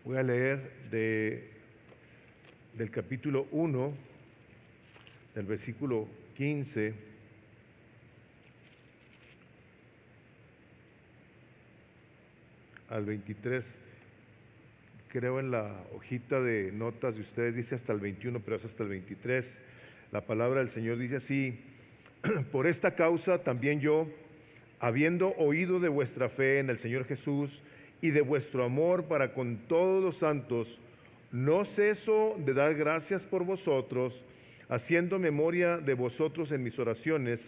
Voy a leer del capítulo 1, del versículo 15 al 23. Creo en la hojita de notas de ustedes dice hasta el 21, pero es hasta el 23. La palabra del Señor dice así: por esta causa también yo, habiendo oído de vuestra fe en el Señor Jesús y de vuestro amor para con todos los santos, no ceso de dar gracias por vosotros, haciendo memoria de vosotros en mis oraciones,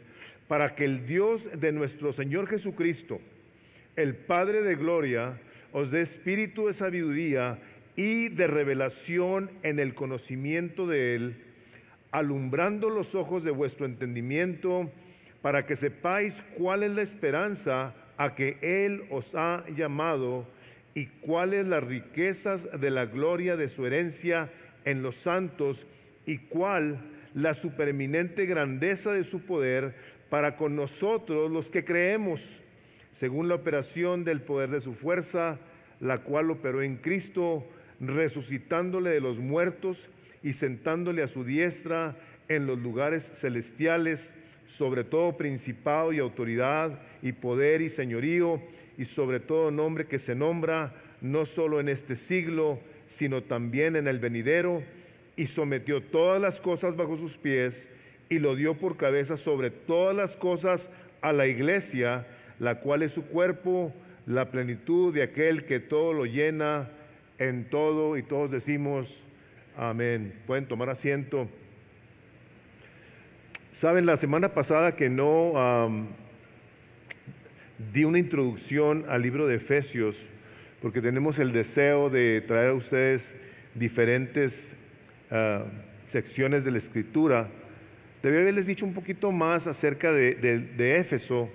para que el Dios de nuestro Señor Jesucristo, el Padre de gloria, os dé espíritu de sabiduría y de revelación en el conocimiento de Él, alumbrando los ojos de vuestro entendimiento, para que sepáis cuál es la esperanza a que Él os ha llamado y cuáles las riquezas de la gloria de su herencia en los santos y cuál la supereminente grandeza de su poder para con nosotros los que creemos, según la operación del poder de su fuerza, la cual operó en Cristo, resucitándole de los muertos y sentándole a su diestra en los lugares celestiales, sobre todo principado y autoridad y poder y señorío, y sobre todo nombre que se nombra, no solo en este siglo, sino también en el venidero, y sometió todas las cosas bajo sus pies, y lo dio por cabeza sobre todas las cosas a la iglesia, la cual es su cuerpo, la plenitud de aquel que todo lo llena en todo, y todos decimos amén. Pueden tomar asiento. Saben, la semana pasada que no di una introducción al libro de Efesios, porque tenemos el deseo de traer a ustedes diferentes secciones de la Escritura. Debí haberles dicho un poquito más acerca de Éfeso.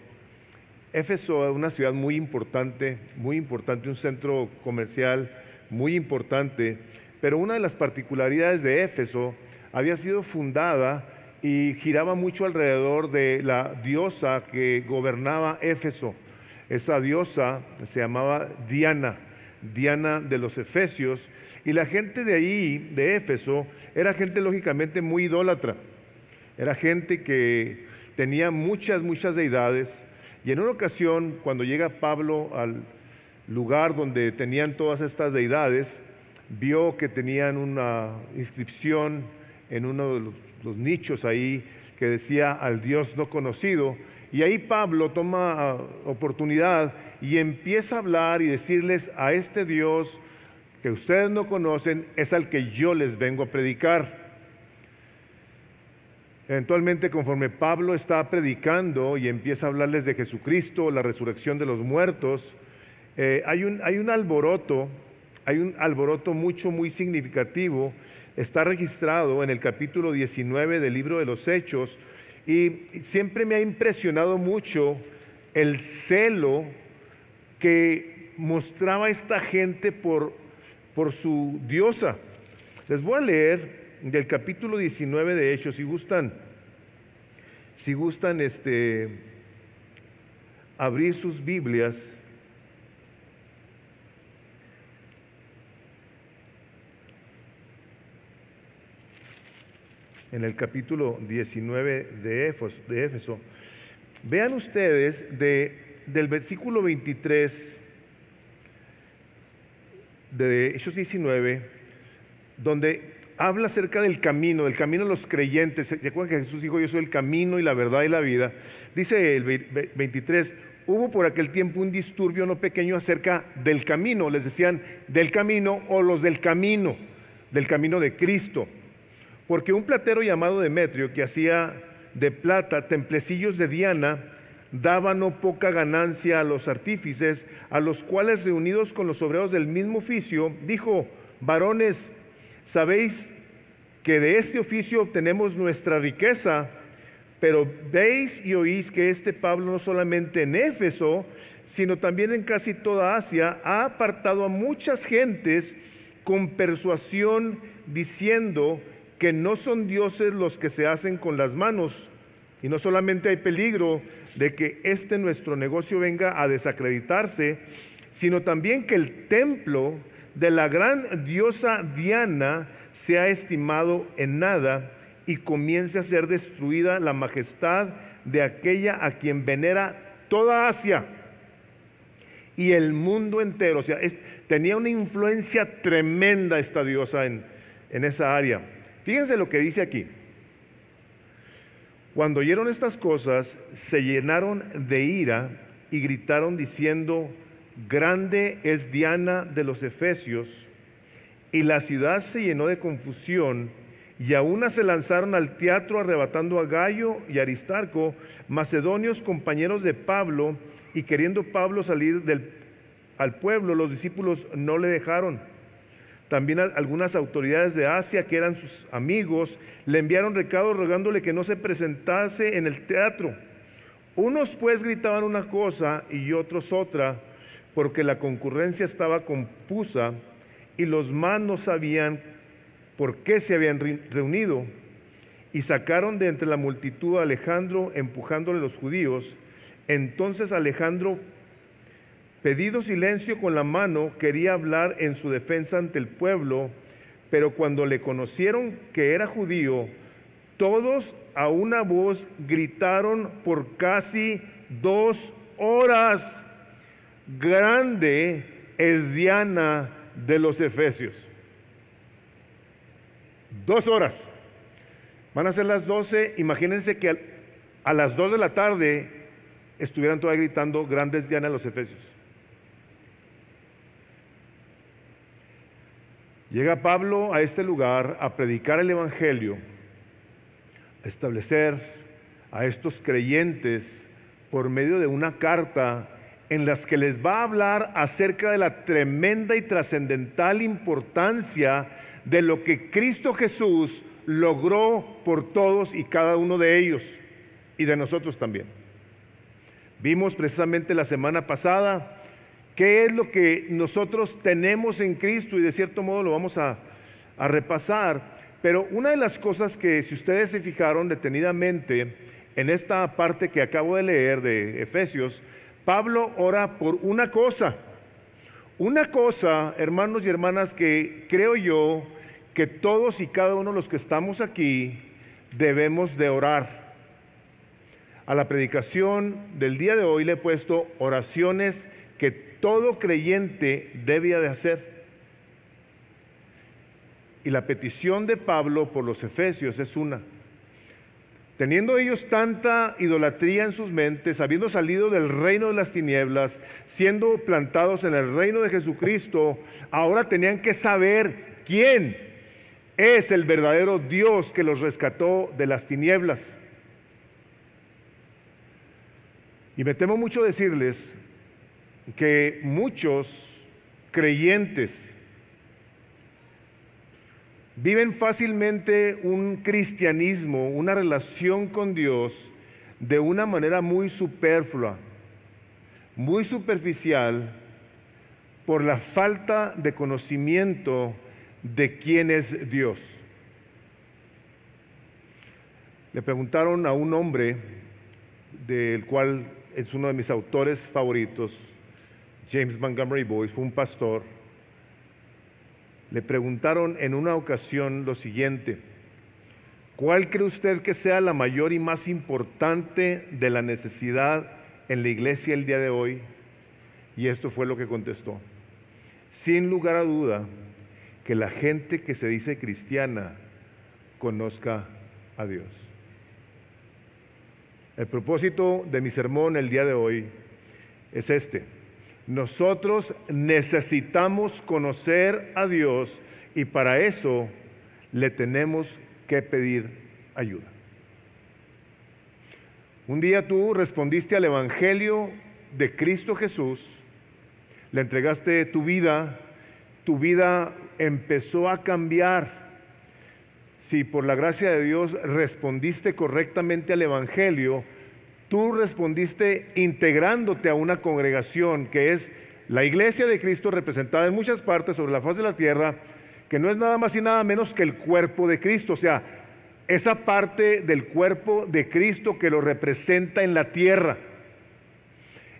Éfeso es una ciudad muy importante, un centro comercial muy importante, pero una de las particularidades de Éfeso había sido fundada y giraba mucho alrededor de la diosa que gobernaba Éfeso. Esa diosa se llamaba Diana de los Efesios, y la gente de ahí, de Éfeso, era gente lógicamente muy idólatra, era gente que tenía muchas deidades, y en una ocasión, cuando llega Pablo al lugar donde tenían todas estas deidades, vio que tenían una inscripción en uno de los nichos ahí que decía al Dios no conocido, y ahí Pablo toma oportunidad y empieza a hablar y decirles: a este Dios que ustedes no conocen es al que yo les vengo a predicar. Eventualmente, conforme Pablo está predicando y empieza a hablarles de Jesucristo, la resurrección de los muertos, hay un alboroto muy significativo. Está registrado en el capítulo 19 del libro de los Hechos, y siempre me ha impresionado mucho el celo que mostraba esta gente por su diosa. Les voy a leer del capítulo 19 de Hechos, si gustan abrir sus Biblias. En el capítulo 19 de Éfeso, vean ustedes del versículo 23 de Hechos 19, donde habla acerca del camino de los creyentes. ¿Se acuerdan que Jesús dijo: yo soy el camino y la verdad y la vida? Dice el 23, hubo por aquel tiempo un disturbio no pequeño acerca del camino. Les decían del camino o los del camino de Cristo. Porque un platero llamado Demetrio, que hacía de plata templecillos de Diana, daba no poca ganancia a los artífices, a los cuales, reunidos con los obreros del mismo oficio, dijo: varones, sabéis que de este oficio obtenemos nuestra riqueza, pero veis y oís que este Pablo no solamente en Éfeso, sino también en casi toda Asia, ha apartado a muchas gentes con persuasión, diciendo que no son dioses los que se hacen con las manos. Y no solamente hay peligro de que nuestro negocio venga a desacreditarse, sino también que el templo de la gran diosa Diana sea estimado en nada y comience a ser destruida la majestad de aquella a quien venera toda Asia y el mundo entero. O sea, tenía una influencia tremenda esta diosa en esa área. Fíjense lo que dice aquí. Cuando oyeron estas cosas, se llenaron de ira y gritaron diciendo: grande es Diana de los Efesios. Y la ciudad se llenó de confusión, y a una se lanzaron al teatro arrebatando a Gayo y Aristarco, macedonios compañeros de Pablo, y queriendo Pablo salir al pueblo, los discípulos no le dejaron. También algunas autoridades de Asia, que eran sus amigos, le enviaron recados rogándole que no se presentase en el teatro. Unos pues gritaban una cosa y otros otra, porque la concurrencia estaba confusa y los más no sabían por qué se habían reunido. Y sacaron de entre la multitud a Alejandro, empujándole a los judíos. Entonces Alejandro, pedido silencio con la mano, quería hablar en su defensa ante el pueblo, pero cuando le conocieron que era judío, todos a una voz gritaron por casi 2 horas: grande es Diana de los Efesios. 2 horas. Van a ser las 12. Imagínense que a las 2 de la tarde estuvieran todavía gritando: grande es Diana de los Efesios. Llega Pablo a este lugar a predicar el Evangelio, a establecer a estos creyentes por medio de una carta en las que les va a hablar acerca de la tremenda y trascendental importancia de lo que Cristo Jesús logró por todos y cada uno de ellos, y de nosotros también. Vimos precisamente la semana pasada qué es lo que nosotros tenemos en Cristo, y de cierto modo lo vamos a repasar. Pero una de las cosas que, si ustedes se fijaron detenidamente en esta parte que acabo de leer de Efesios, Pablo ora por una cosa, hermanos y hermanas, que creo yo que todos y cada uno de los que estamos aquí debemos de orar. A la predicación del día de hoy le he puesto oraciones que todo creyente debía de hacer. Y la petición de Pablo por los efesios es una: teniendo ellos tanta idolatría en sus mentes, habiendo salido del reino de las tinieblas, siendo plantados en el reino de Jesucristo, ahora tenían que saber quién es el verdadero Dios que los rescató de las tinieblas. Y me temo mucho decirles que muchos creyentes viven fácilmente un cristianismo, una relación con Dios, de una manera muy superflua, muy superficial, por la falta de conocimiento de quién es Dios. Le preguntaron a un hombre, del cual es uno de mis autores favoritos, James Montgomery Boyce, fue un pastor. Le preguntaron en una ocasión lo siguiente: ¿cuál cree usted que sea la mayor y más importante de la necesidad en la iglesia el día de hoy? Y esto fue lo que contestó: sin lugar a duda, que la gente que se dice cristiana conozca a Dios. El propósito de mi sermón el día de hoy es este: nosotros necesitamos conocer a Dios, y para eso le tenemos que pedir ayuda. Un día tú respondiste al Evangelio de Cristo Jesús, le entregaste tu vida empezó a cambiar. Si por la gracia de Dios respondiste correctamente al Evangelio, tú respondiste integrándote a una congregación que es la iglesia de Cristo, representada en muchas partes sobre la faz de la tierra, que no es nada más y nada menos que el cuerpo de Cristo. O sea, esa parte del cuerpo de Cristo que lo representa en la tierra.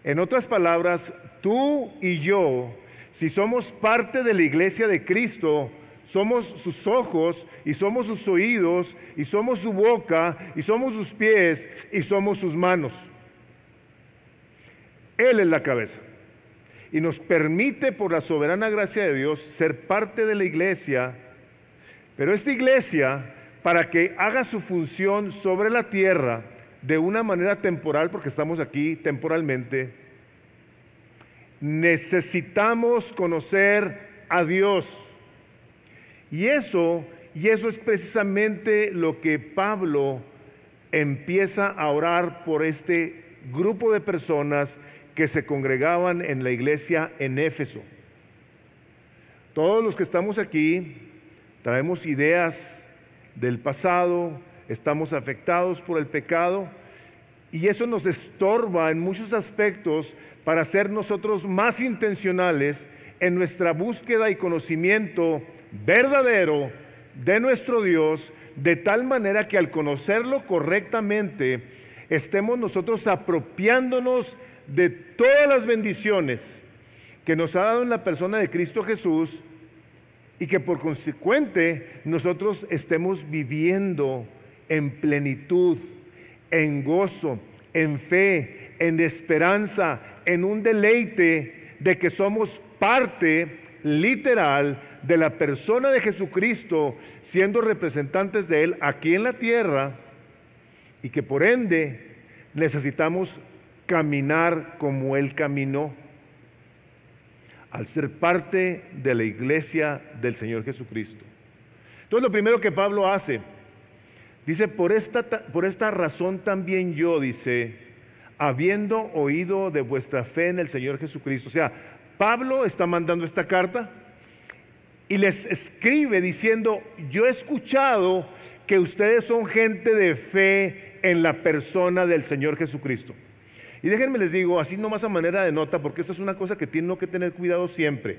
En otras palabras, tú y yo Si somos parte de la iglesia de Cristo, somos sus ojos y somos sus oídos y somos su boca y somos sus pies y somos sus manos. Él es la cabeza y nos permite por la soberana gracia de Dios ser parte de la iglesia, pero esta iglesia, para que haga su función sobre la tierra de una manera temporal, porque estamos aquí temporalmente, necesitamos conocer a Dios. Y eso es precisamente lo que Pablo empieza a orar por este grupo de personas que se congregaban en la iglesia en Éfeso. Todos los que estamos aquí traemos ideas del pasado, estamos afectados por el pecado y eso nos estorba en muchos aspectos para ser nosotros más intencionales en nuestra búsqueda y conocimiento verdadero de nuestro Dios, de tal manera que al conocerlo correctamente estemos nosotros apropiándonos de todas las bendiciones que nos ha dado en la persona de Cristo Jesús y que por consecuente nosotros estemos viviendo en plenitud, en gozo, en fe, en esperanza, en un deleite de que somos parte literal de la persona de Jesucristo, siendo representantes de Él aquí en la tierra, y que por ende necesitamos caminar como Él caminó, al ser parte de la iglesia del Señor Jesucristo. Entonces lo primero que Pablo hace, dice, por esta razón también yo, dice, habiendo oído de vuestra fe en el Señor Jesucristo. O sea, Pablo está mandando esta carta y les escribe diciendo, yo he escuchado que ustedes son gente de fe en la persona del Señor Jesucristo. Y déjenme les digo, así nomás a manera de nota, porque esto es una cosa que tiene que tener cuidado siempre.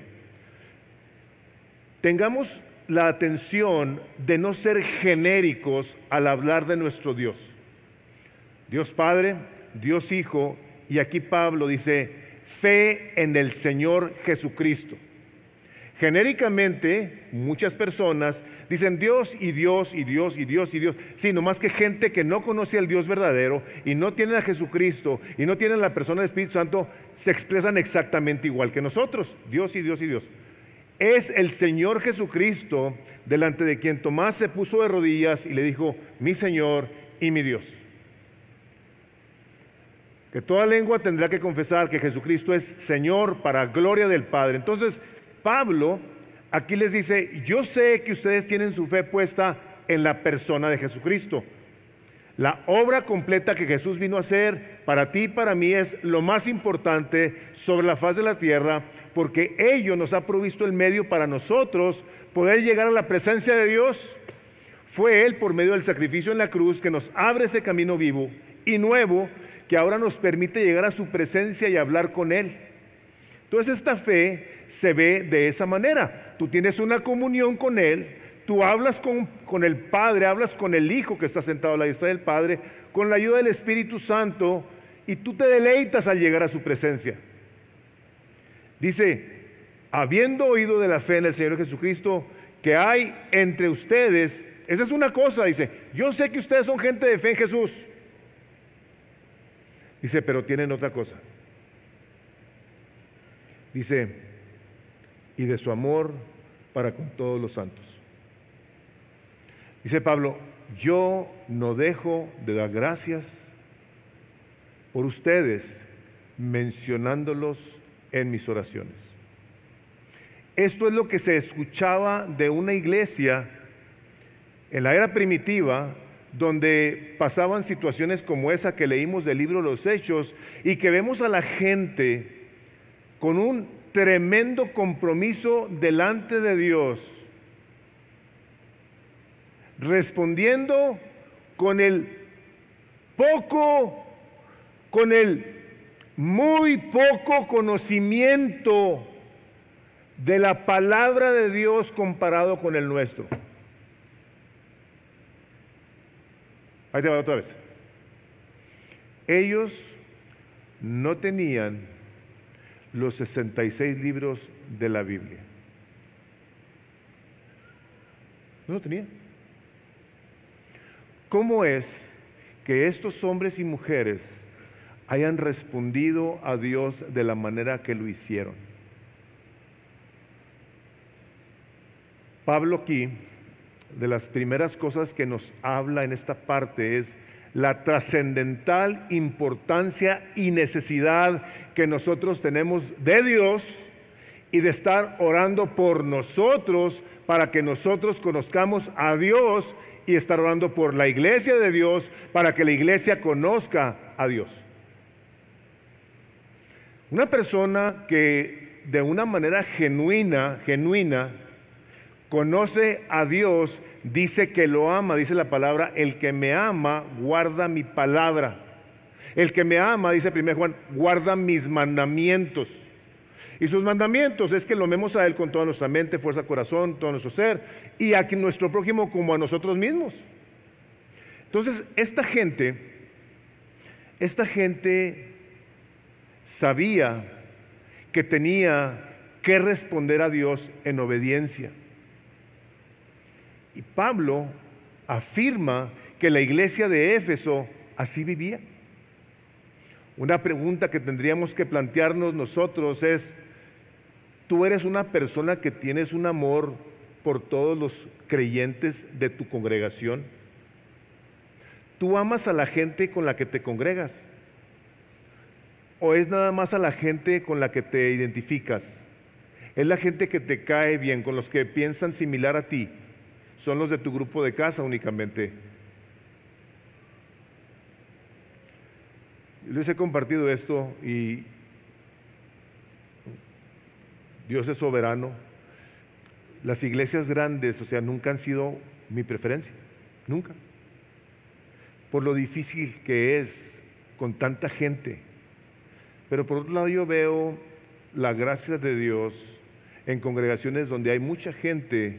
Tengamos la atención de no ser genéricos al hablar de nuestro Dios. Dios Padre, Dios Hijo, y aquí Pablo dice, fe en el Señor Jesucristo. Genéricamente, muchas personas dicen Dios y Dios y Dios y Dios y Dios. Sí, nomás que gente que no conoce al Dios verdadero y no tiene a Jesucristo y no tiene la persona del Espíritu Santo, se expresan exactamente igual que nosotros. Dios y Dios y Dios. Es el Señor Jesucristo delante de quien Tomás se puso de rodillas y le dijo, mi Señor y mi Dios. Que toda lengua tendrá que confesar que Jesucristo es Señor para gloria del Padre. Entonces, Pablo aquí les dice, yo sé que ustedes tienen su fe puesta en la persona de Jesucristo. La obra completa que Jesús vino a hacer para ti y para mí es lo más importante sobre la faz de la tierra, porque ello nos ha provisto el medio para nosotros poder llegar a la presencia de Dios. Fue Él, por medio del sacrificio en la cruz, que nos abre ese camino vivo y nuevo, que ahora nos permite llegar a su presencia y hablar con Él. Entonces esta fe se ve de esa manera. Tú tienes una comunión con Él, tú hablas con el Padre, hablas con el Hijo que está sentado a la diestra del Padre, con la ayuda del Espíritu Santo, y tú te deleitas al llegar a su presencia. Dice, habiendo oído de la fe en el Señor Jesucristo, que hay entre ustedes, esa es una cosa, dice, yo sé que ustedes son gente de fe en Jesús. Dice, pero tienen otra cosa. Dice, y de su amor para con todos los santos. Dice Pablo, yo no dejo de dar gracias por ustedes, mencionándolos en mis oraciones. Esto es lo que se escuchaba de una iglesia en la era primitiva, donde pasaban situaciones como esa que leímos del libro de los Hechos, y que vemos a la gente con un tremendo compromiso delante de Dios, respondiendo con el muy poco conocimiento de la palabra de Dios comparado con el nuestro. Ahí te va otra vez. Ellos no tenían los 66 libros de la Biblia. No lo tenía. ¿Cómo es que estos hombres y mujeres hayan respondido a Dios de la manera que lo hicieron? Pablo aquí, de las primeras cosas que nos habla en esta parte es la trascendental importancia y necesidad que nosotros tenemos de Dios y de estar orando por nosotros para que nosotros conozcamos a Dios y estar orando por la iglesia de Dios para que la iglesia conozca a Dios. Una persona que de una manera genuina, conoce a Dios, dice que lo ama, dice la palabra, el que me ama guarda mi palabra. El que me ama, dice 1 Juan, guarda mis mandamientos. Y sus mandamientos es que lo amemos a Él con toda nuestra mente, fuerza, corazón, todo nuestro ser, y a nuestro prójimo como a nosotros mismos. Entonces, esta gente sabía que tenía que responder a Dios en obediencia. Y Pablo afirma que la iglesia de Éfeso así vivía. Una pregunta que tendríamos que plantearnos nosotros es, ¿tú eres una persona que tienes un amor por todos los creyentes de tu congregación? ¿Tú amas a la gente con la que te congregas? ¿O es nada más a la gente con la que te identificas? ¿Es la gente que te cae bien, con los que piensan similar a ti? ¿Son los de tu grupo de casa únicamente? Yo les he compartido esto y Dios es soberano. Las iglesias grandes, nunca han sido mi preferencia, nunca. Por lo difícil que es con tanta gente. Pero por otro lado yo veo la gracia de Dios en congregaciones donde hay mucha gente,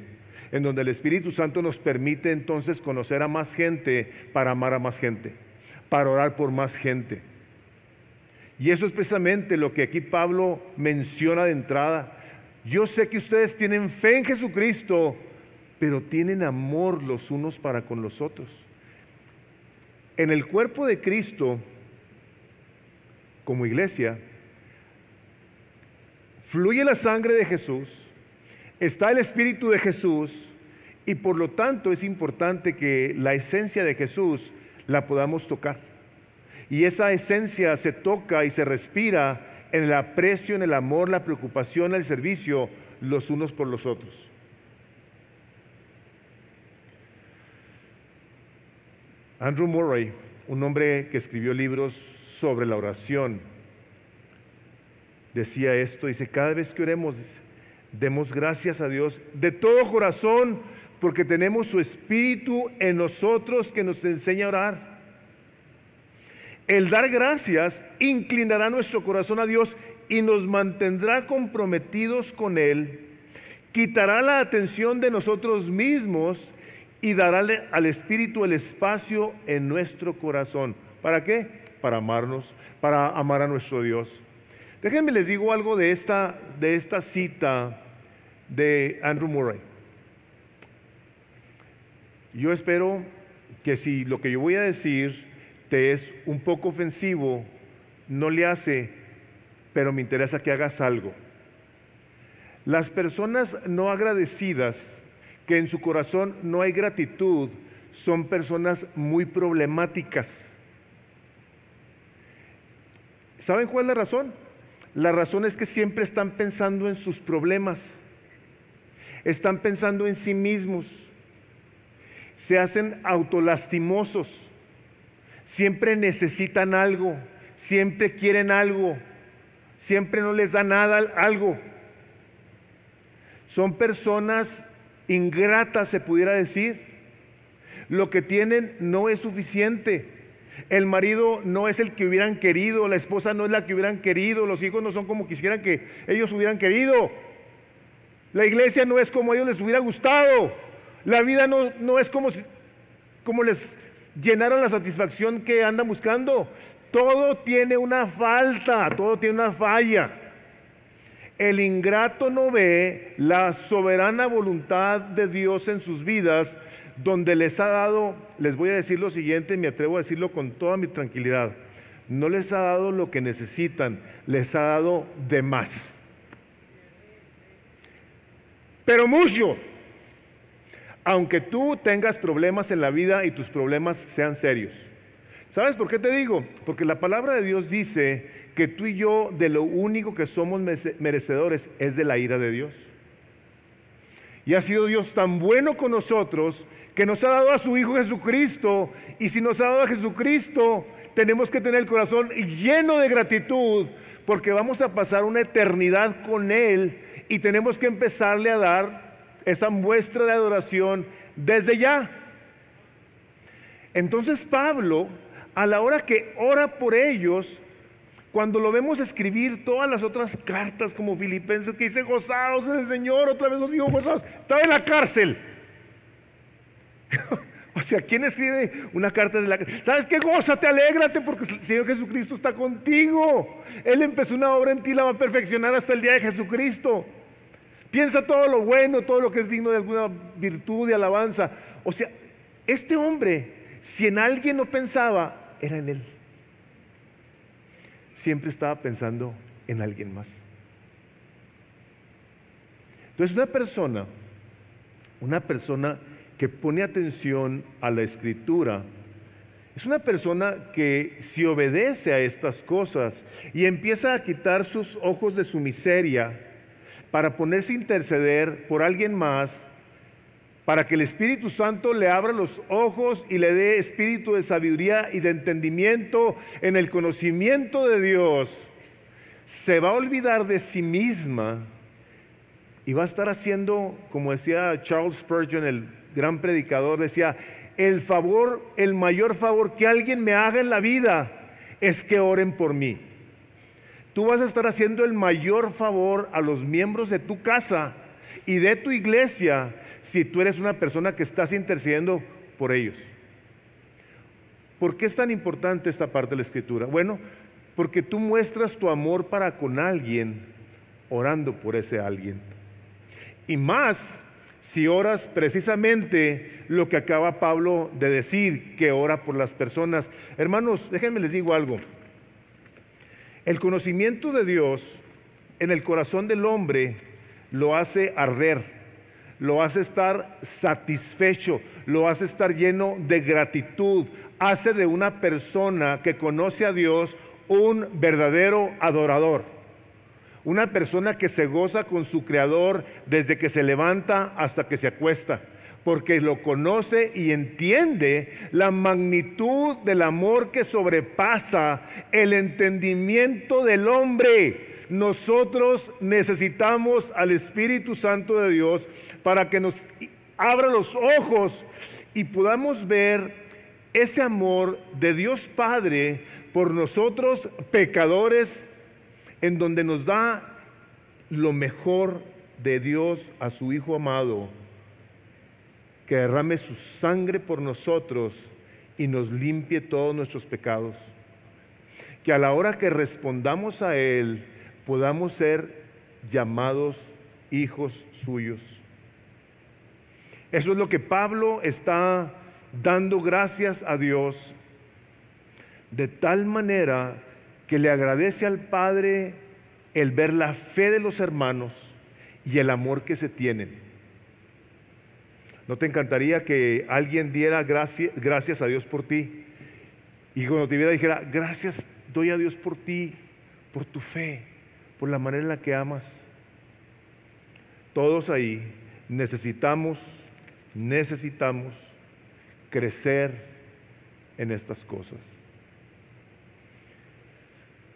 en donde el Espíritu Santo nos permite entonces conocer a más gente para amar a más gente, para orar por más gente. Y eso es precisamente lo que aquí Pablo menciona de entrada. Yo sé que ustedes tienen fe en Jesucristo, pero tienen amor los unos para con los otros. En el cuerpo de Cristo, como iglesia, fluye la sangre de Jesús, está el Espíritu de Jesús y por lo tanto es importante que la esencia de Jesús la podamos tocar. Y esa esencia se toca y se respira en el aprecio, en el amor, la preocupación, el servicio los unos por los otros. Andrew Murray, un hombre que escribió libros sobre la oración, decía esto, dice, cada vez que oremos, demos gracias a Dios de todo corazón, porque tenemos su Espíritu en nosotros que nos enseña a orar. El dar gracias inclinará nuestro corazón a Dios y nos mantendrá comprometidos con Él, quitará la atención de nosotros mismos y dará al Espíritu el espacio en nuestro corazón. ¿Para qué? Para amarnos, para amar a nuestro Dios. Déjenme les digo algo de esta cita de Andrew Murray. Yo espero que si lo que yo voy a decir te es un poco ofensivo, no le hace, pero me interesa que hagas algo. Las personas no agradecidas, que en su corazón no hay gratitud, son personas muy problemáticas. ¿Saben cuál es la razón? La razón es que siempre están pensando en sus problemas, están pensando en sí mismos, se hacen autolastimosos, siempre necesitan algo, siempre quieren algo, siempre no les da nada algo. Son personas ingratas, se pudiera decir. Lo que tienen no es suficiente. El marido no es el que hubieran querido, la esposa no es la que hubieran querido, los hijos no son como quisieran que ellos hubieran querido. La iglesia no es como a ellos les hubiera gustado. La vida no es como les llenaron la satisfacción que andan buscando. Todo tiene una falta, todo tiene una falla. El ingrato no ve la soberana voluntad de Dios en sus vidas, donde les ha dado, les voy a decir lo siguiente, me atrevo a decirlo con toda mi tranquilidad, no les ha dado lo que necesitan, les ha dado de más. Pero mucho. Aunque tú tengas problemas en la vida y tus problemas sean serios. ¿Sabes por qué te digo? Porque la palabra de Dios dice que tú y yo de lo único que somos merecedores es de la ira de Dios. Y ha sido Dios tan bueno con nosotros que nos ha dado a su Hijo Jesucristo. Y si nos ha dado a Jesucristo, tenemos que tener el corazón lleno de gratitud, porque vamos a pasar una eternidad con Él y tenemos que empezarle a dar esa muestra de adoración desde ya. Entonces Pablo, a la hora que ora por ellos, cuando lo vemos escribir todas las otras cartas como Filipenses, que dice gozaos en el Señor, otra vez os digo gozaos, estaba en la cárcel. O sea, ¿quién escribe una carta de la cárcel? ¿Sabes qué? Gózate, alégrate, porque el Señor Jesucristo está contigo. Él empezó una obra en ti, la va a perfeccionar hasta el día de Jesucristo. Piensa todo lo bueno, todo lo que es digno de alguna virtud y alabanza. O sea, este hombre, si en alguien no pensaba, era en él. Siempre estaba pensando en alguien más. Entonces una persona que pone atención a la Escritura, es una persona que si obedece a estas cosas y empieza a quitar sus ojos de su miseria para ponerse a interceder por alguien más, para que el Espíritu Santo le abra los ojos y le dé espíritu de sabiduría y de entendimiento en el conocimiento de Dios, se va a olvidar de sí misma y va a estar haciendo, como decía Charles Spurgeon, el gran predicador, decía, el mayor favor que alguien me haga en la vida es que oren por mí. Tú vas a estar haciendo el mayor favor a los miembros de tu casa y de tu iglesia si tú eres una persona que estás intercediendo por ellos. ¿Por qué es tan importante esta parte de la Escritura? Bueno, porque tú muestras tu amor para con alguien orando por ese alguien. Y más si oras precisamente lo que acaba Pablo de decir, que ora por las personas. Hermanos, déjenme les digo algo. El conocimiento de Dios en el corazón del hombre lo hace arder, lo hace estar satisfecho, lo hace estar lleno de gratitud, hace de una persona que conoce a Dios un verdadero adorador, una persona que se goza con su Creador desde que se levanta hasta que se acuesta, porque lo conoce y entiende la magnitud del amor que sobrepasa el entendimiento del hombre. Nosotros necesitamos al Espíritu Santo de Dios para que nos abra los ojos y podamos ver ese amor de Dios Padre por nosotros pecadores, en donde nos da lo mejor de Dios a su Hijo amado, que derrame su sangre por nosotros y nos limpie todos nuestros pecados. Que a la hora que respondamos a Él, podamos ser llamados hijos suyos. Eso es lo que Pablo está dando gracias a Dios, de tal manera que le agradece al Padre el ver la fe de los hermanos y el amor que se tienen. ¿No te encantaría que alguien diera gracias a Dios por ti? Y cuando te viera dijera, gracias doy a Dios por ti, por tu fe, por la manera en la que amas. Todos ahí necesitamos crecer en estas cosas.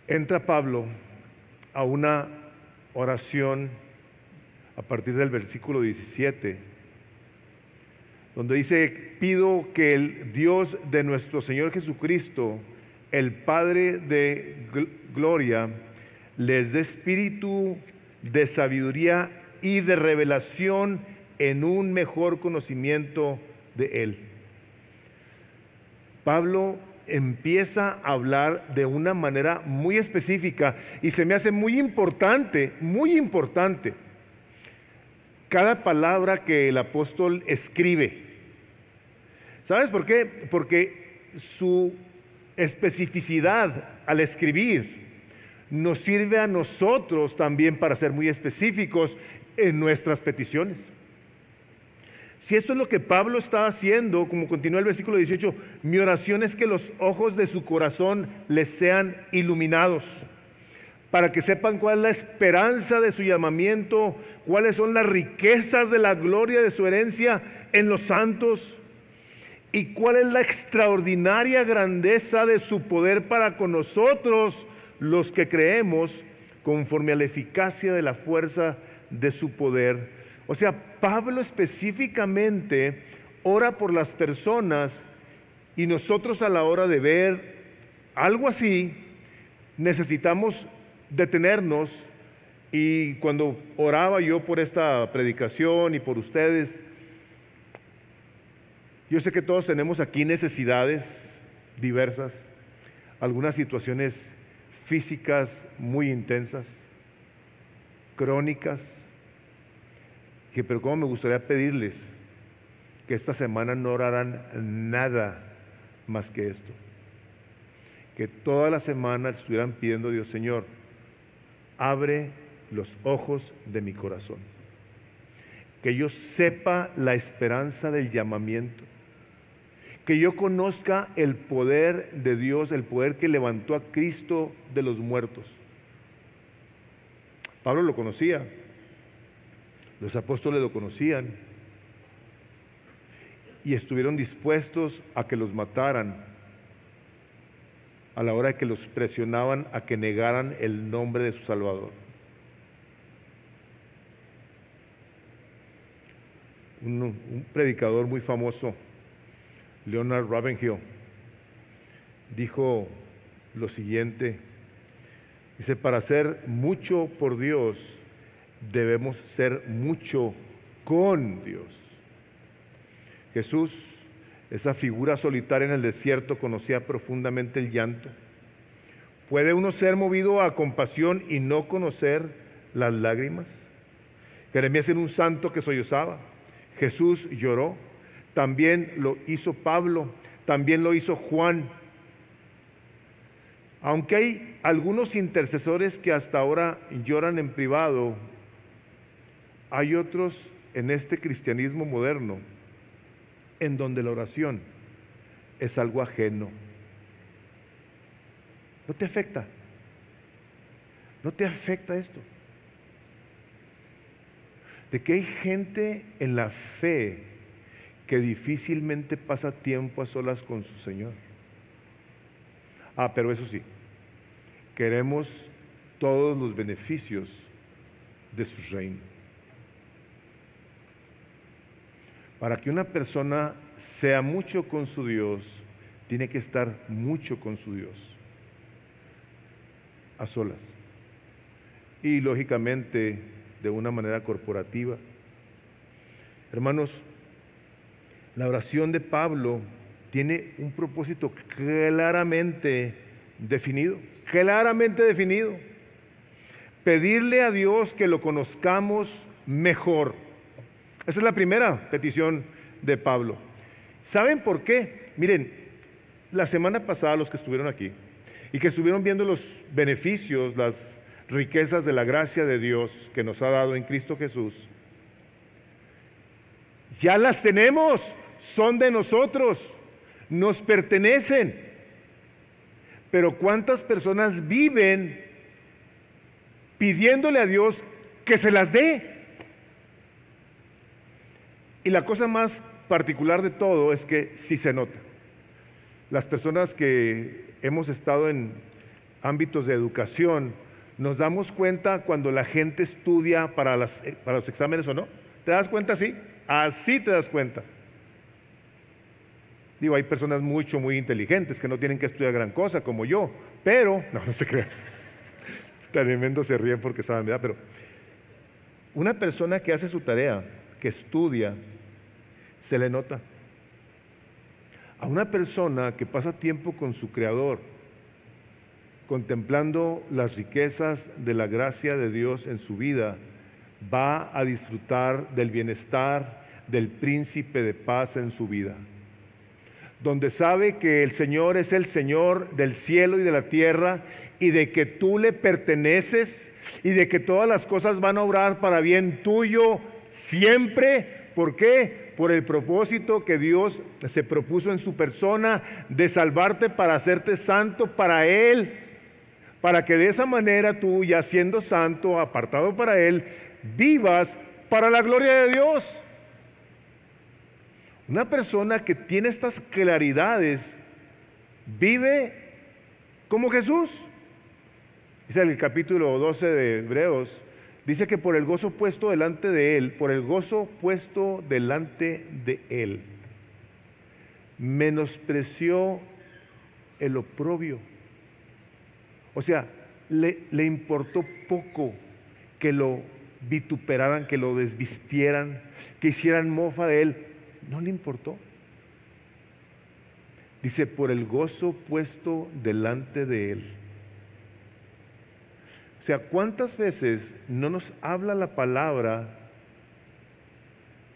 Entra Pablo a una oración a partir del versículo 17, donde dice, pido que el Dios de nuestro Señor Jesucristo, el Padre de gloria, les dé espíritu de sabiduría y de revelación en un mejor conocimiento de Él. Pablo empieza a hablar de una manera muy específica y se me hace muy importante, cada palabra que el apóstol escribe. ¿Sabes por qué? Porque su especificidad al escribir nos sirve a nosotros también para ser muy específicos en nuestras peticiones. Si esto es lo que Pablo está haciendo, como continúa el versículo 18, mi oración es que los ojos de su corazón les sean iluminados, para que sepan cuál es la esperanza de su llamamiento, cuáles son las riquezas de la gloria de su herencia en los santos, y cuál es la extraordinaria grandeza de su poder para con nosotros, los que creemos, conforme a la eficacia de la fuerza de su poder. O sea, Pablo específicamente ora por las personas, y nosotros a la hora de ver algo así, necesitamos detenernos. Y cuando oraba yo por esta predicación y por ustedes, yo sé que todos tenemos aquí necesidades diversas, algunas situaciones físicas muy intensas, crónicas, pero cómo me gustaría pedirles que esta semana no oraran nada más que esto, que toda la semana estuvieran pidiendo a Dios, Señor, abre los ojos de mi corazón, que yo sepa la esperanza del llamamiento, que yo conozca el poder de Dios, el poder que levantó a Cristo de los muertos. Pablo lo conocía, los apóstoles lo conocían y estuvieron dispuestos a que los mataran a la hora de que los presionaban a que negaran el nombre de su Salvador. Un predicador muy famoso, Leonard Ravenhill, dijo lo siguiente, dice, para hacer mucho por Dios, debemos ser mucho con Dios. Jesús, esa figura solitaria en el desierto, conocía profundamente el llanto. ¿Puede uno ser movido a compasión y no conocer las lágrimas? Jeremías era un santo que sollozaba. Jesús lloró. También lo hizo Pablo, también lo hizo Juan. Aunque hay algunos intercesores que hasta ahora lloran en privado, hay otros en este cristianismo moderno en donde la oración es algo ajeno. ¿No te afecta? ¿No te afecta esto? De que hay gente en la fe que difícilmente pasa tiempo a solas con su Señor. Pero eso sí, queremos todos los beneficios de su reino. Para que una persona sea mucho con su Dios, tiene que estar mucho con su Dios, a solas. Y lógicamente, de una manera corporativa. Hermanos, la oración de Pablo tiene un propósito claramente definido. Pedirle a Dios que lo conozcamos mejor. Esa es la primera petición de Pablo. ¿Saben por qué? Miren, la semana pasada los que estuvieron aquí y que estuvieron viendo los beneficios, las riquezas de la gracia de Dios que nos ha dado en Cristo Jesús, ya las tenemos, son de nosotros, nos pertenecen. Pero ¿cuántas personas viven pidiéndole a Dios que se las dé? Y la cosa más particular de todo es que sí se nota. Las personas que hemos estado en ámbitos de educación, nos damos cuenta cuando la gente estudia para los exámenes o no. ¿Te das cuenta así? Así te das cuenta. Digo, hay personas muy inteligentes que no tienen que estudiar gran cosa, como yo, pero, no se crean. Tremendo se ríen porque saben, ¿verdad? Pero una persona que hace su tarea, que estudia, se le nota. A una persona que pasa tiempo con su Creador, contemplando las riquezas de la gracia de Dios en su vida, va a disfrutar del bienestar del príncipe de paz en su vida. Donde sabe que el Señor es el Señor del cielo y de la tierra, y de que tú le perteneces, y de que todas las cosas van a obrar para bien tuyo siempre. ¿Por qué? Por el propósito que Dios se propuso en su persona de salvarte para hacerte santo para Él, para que de esa manera tú, ya siendo santo, apartado para Él, vivas para la gloria de Dios. Una persona que tiene estas claridades vive como Jesús. Dice el capítulo 12 de Hebreos, dice que por el gozo puesto delante de Él, menospreció el oprobio. O sea, le importó poco que lo vituperaran, que lo desvistieran, que hicieran mofa de Él. No le importó. Dice, por el gozo puesto delante de Él. O sea, ¿cuántas veces no nos habla la palabra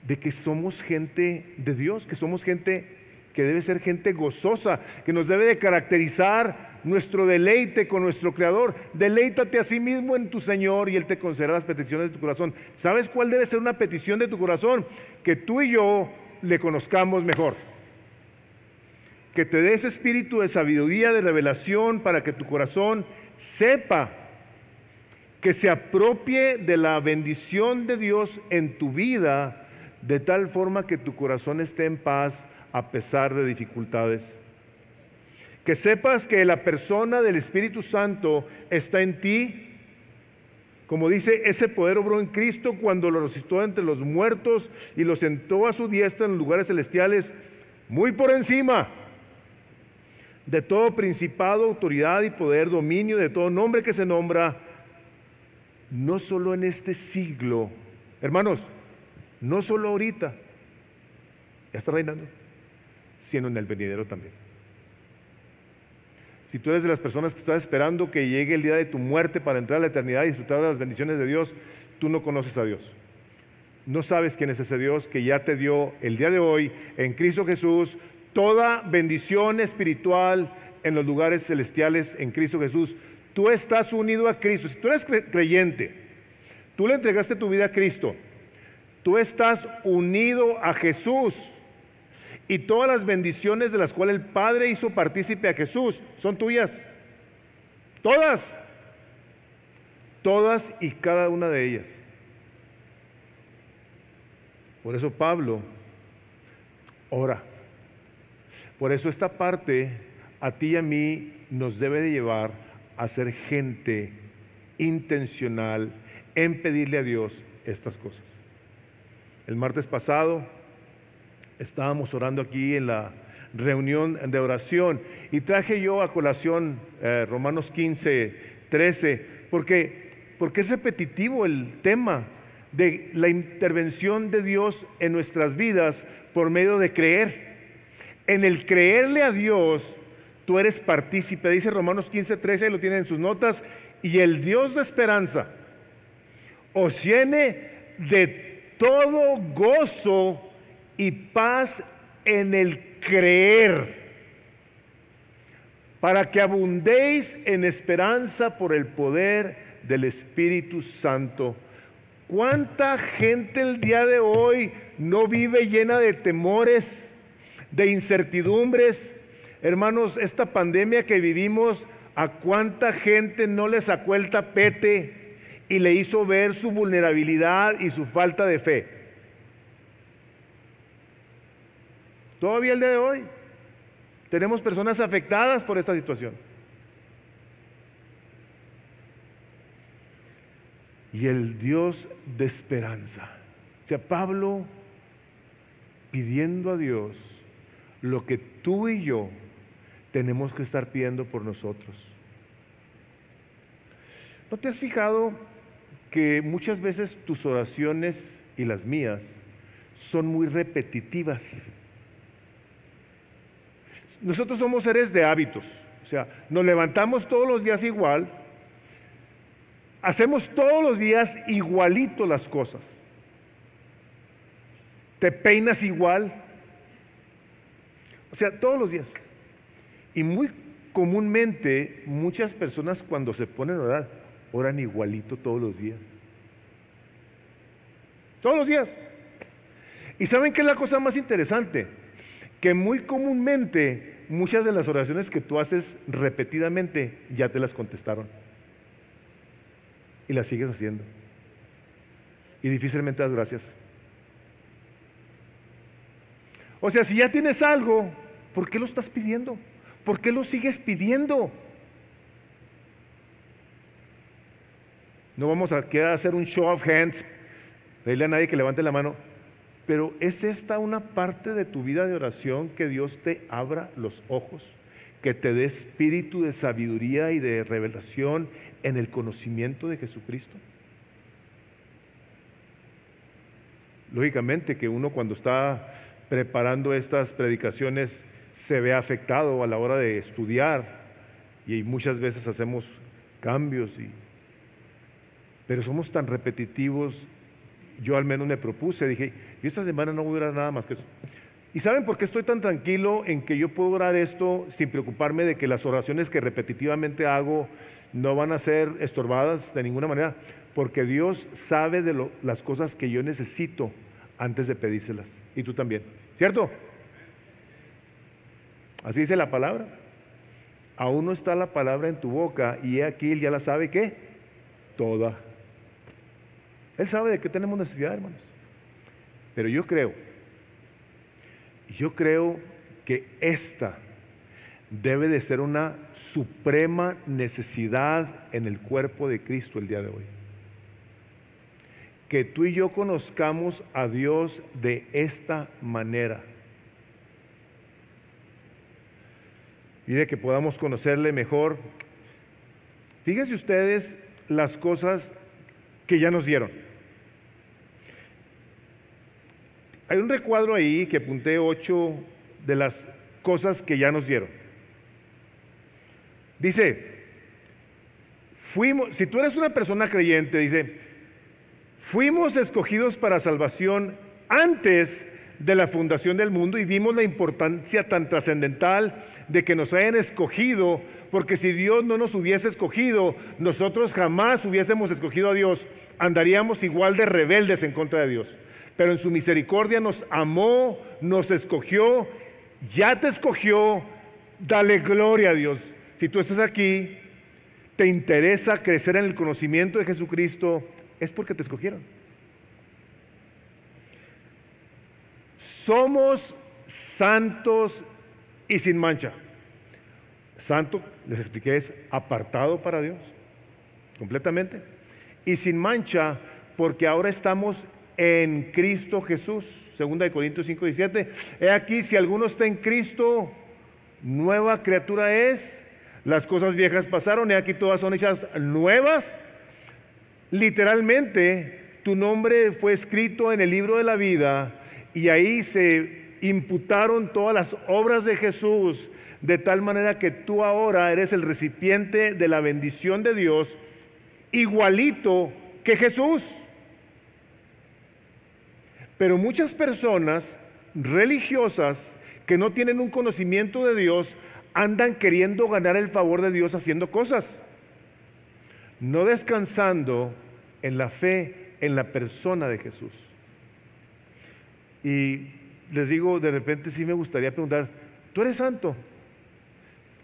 de que somos gente de Dios, que somos gente que debe ser gente gozosa, que nos debe de caracterizar nuestro deleite con nuestro Creador? Deleítate a sí mismo en tu Señor y Él te concederá las peticiones de tu corazón. ¿Sabes cuál debe ser una petición de tu corazón? Que tú y yo le conozcamos mejor. Que te dé ese espíritu de sabiduría, de revelación, para que tu corazón sepa, que se apropie de la bendición de Dios en tu vida, de tal forma que tu corazón esté en paz a pesar de dificultades. Que sepas que la persona del Espíritu Santo está en ti. Como dice, ese poder obró en Cristo cuando lo resucitó entre los muertos y lo sentó a su diestra en los lugares celestiales, muy por encima de todo principado, autoridad y poder, dominio, de todo nombre que se nombra, no solo en este siglo, hermanos, no solo ahorita, ya está reinando, sino en el venidero también. Si tú eres de las personas que estás esperando que llegue el día de tu muerte para entrar a la eternidad y disfrutar de las bendiciones de Dios, tú no conoces a Dios. No sabes quién es ese Dios que ya te dio el día de hoy en Cristo Jesús toda bendición espiritual en los lugares celestiales en Cristo Jesús. Tú estás unido a Cristo. Si tú eres creyente, tú le entregaste tu vida a Cristo, tú estás unido a Jesús. Y todas las bendiciones de las cuales el Padre hizo partícipe a Jesús son tuyas. Todas. Todas y cada una de ellas. Por eso Pablo ora. Por eso esta parte a ti y a mí nos debe de llevar a ser gente intencional en pedirle a Dios estas cosas. El martes pasado estábamos orando aquí en la reunión de oración y traje yo a colación Romanos 15, 13, porque es repetitivo el tema de la intervención de Dios en nuestras vidas por medio de creer. En el creerle a Dios, tú eres partícipe, dice Romanos 15, 13, ahí lo tienen en sus notas, y el Dios de esperanza os llene de todo gozo y paz en el creer, para que abundéis en esperanza por el poder del Espíritu Santo. ¿Cuánta gente el día de hoy no vive llena de temores, de incertidumbres? Hermanos, esta pandemia que vivimos, ¿a cuánta gente no le sacó el tapete y le hizo ver su vulnerabilidad y su falta de fe? Todavía el día de hoy tenemos personas afectadas por esta situación. Y el Dios de esperanza. O sea, Pablo pidiendo a Dios lo que tú y yo tenemos que estar pidiendo por nosotros. ¿No te has fijado que muchas veces tus oraciones y las mías son muy repetitivas? nosotros somos seres de hábitos. O sea, nos levantamos todos los días igual, hacemos todos los días igualito las cosas. Te peinas igual. O sea, todos los días. Y muy comúnmente, muchas personas cuando se ponen a orar, oran igualito todos los días. Todos los días. ¿Y saben qué es la cosa más interesante? Que muy comúnmente, muchas de las oraciones que tú haces repetidamente, ya te las contestaron. Y las sigues haciendo. Y difícilmente das gracias. O sea, si ya tienes algo, ¿por qué lo estás pidiendo? ¿Por qué lo sigues pidiendo? No vamos a quedar a hacer un show of hands, pedirle a nadie que levante la mano, pero ¿es esta una parte de tu vida de oración, que Dios te abra los ojos, que te dé espíritu de sabiduría y de revelación en el conocimiento de Jesucristo? Lógicamente que uno, cuando está preparando estas predicaciones, se ve afectado a la hora de estudiar, y muchas veces hacemos cambios, pero somos tan repetitivos. Yo al menos me propuse, dije, yo esta semana no voy a orar nada más que eso. ¿Y saben por qué estoy tan tranquilo en que yo puedo orar esto sin preocuparme de que las oraciones que repetitivamente hago no van a ser estorbadas de ninguna manera? Porque Dios sabe de las cosas que yo necesito antes de pedírselas, y tú también, ¿cierto? Así dice la palabra. Aún no está la palabra en tu boca, y he aquí, Él ya la sabe, ¿qué? Toda. Él sabe de qué tenemos necesidad, hermanos. Pero yo creo que esta debe de ser una suprema necesidad en el cuerpo de Cristo el día de hoy. Que tú y yo conozcamos a Dios de esta manera. Y de que podamos conocerle mejor. Fíjense ustedes las cosas que ya nos dieron. Hay un recuadro ahí que apunté 8 de las cosas que ya nos dieron. Dice, si tú eres una persona creyente, dice, fuimos escogidos para salvación antes de la fundación del mundo, y vimos la importancia tan trascendental de que nos hayan escogido, porque si Dios no nos hubiese escogido, nosotros jamás hubiésemos escogido a Dios, andaríamos igual de rebeldes en contra de Dios. Pero en su misericordia nos amó, nos escogió, ya te escogió, dale gloria a Dios. Si tú estás aquí, te interesa crecer en el conocimiento de Jesucristo, es porque te escogieron. Somos santos y sin mancha. Santo, les expliqué, es apartado para Dios, completamente. Y sin mancha, porque ahora estamos en Cristo Jesús. 2 Corintios 5:17. He aquí, si alguno está en Cristo, nueva criatura es. Las cosas viejas pasaron, he aquí todas son hechas nuevas. Literalmente, tu nombre fue escrito en el libro de la vida, y ahí se imputaron todas las obras de Jesús, de tal manera que tú ahora eres el recipiente de la bendición de Dios, igualito que Jesús. Pero muchas personas religiosas que no tienen un conocimiento de Dios andan queriendo ganar el favor de Dios haciendo cosas, no descansando en la fe, en la persona de Jesús. Y les digo, de repente sí me gustaría preguntar, ¿tú eres santo?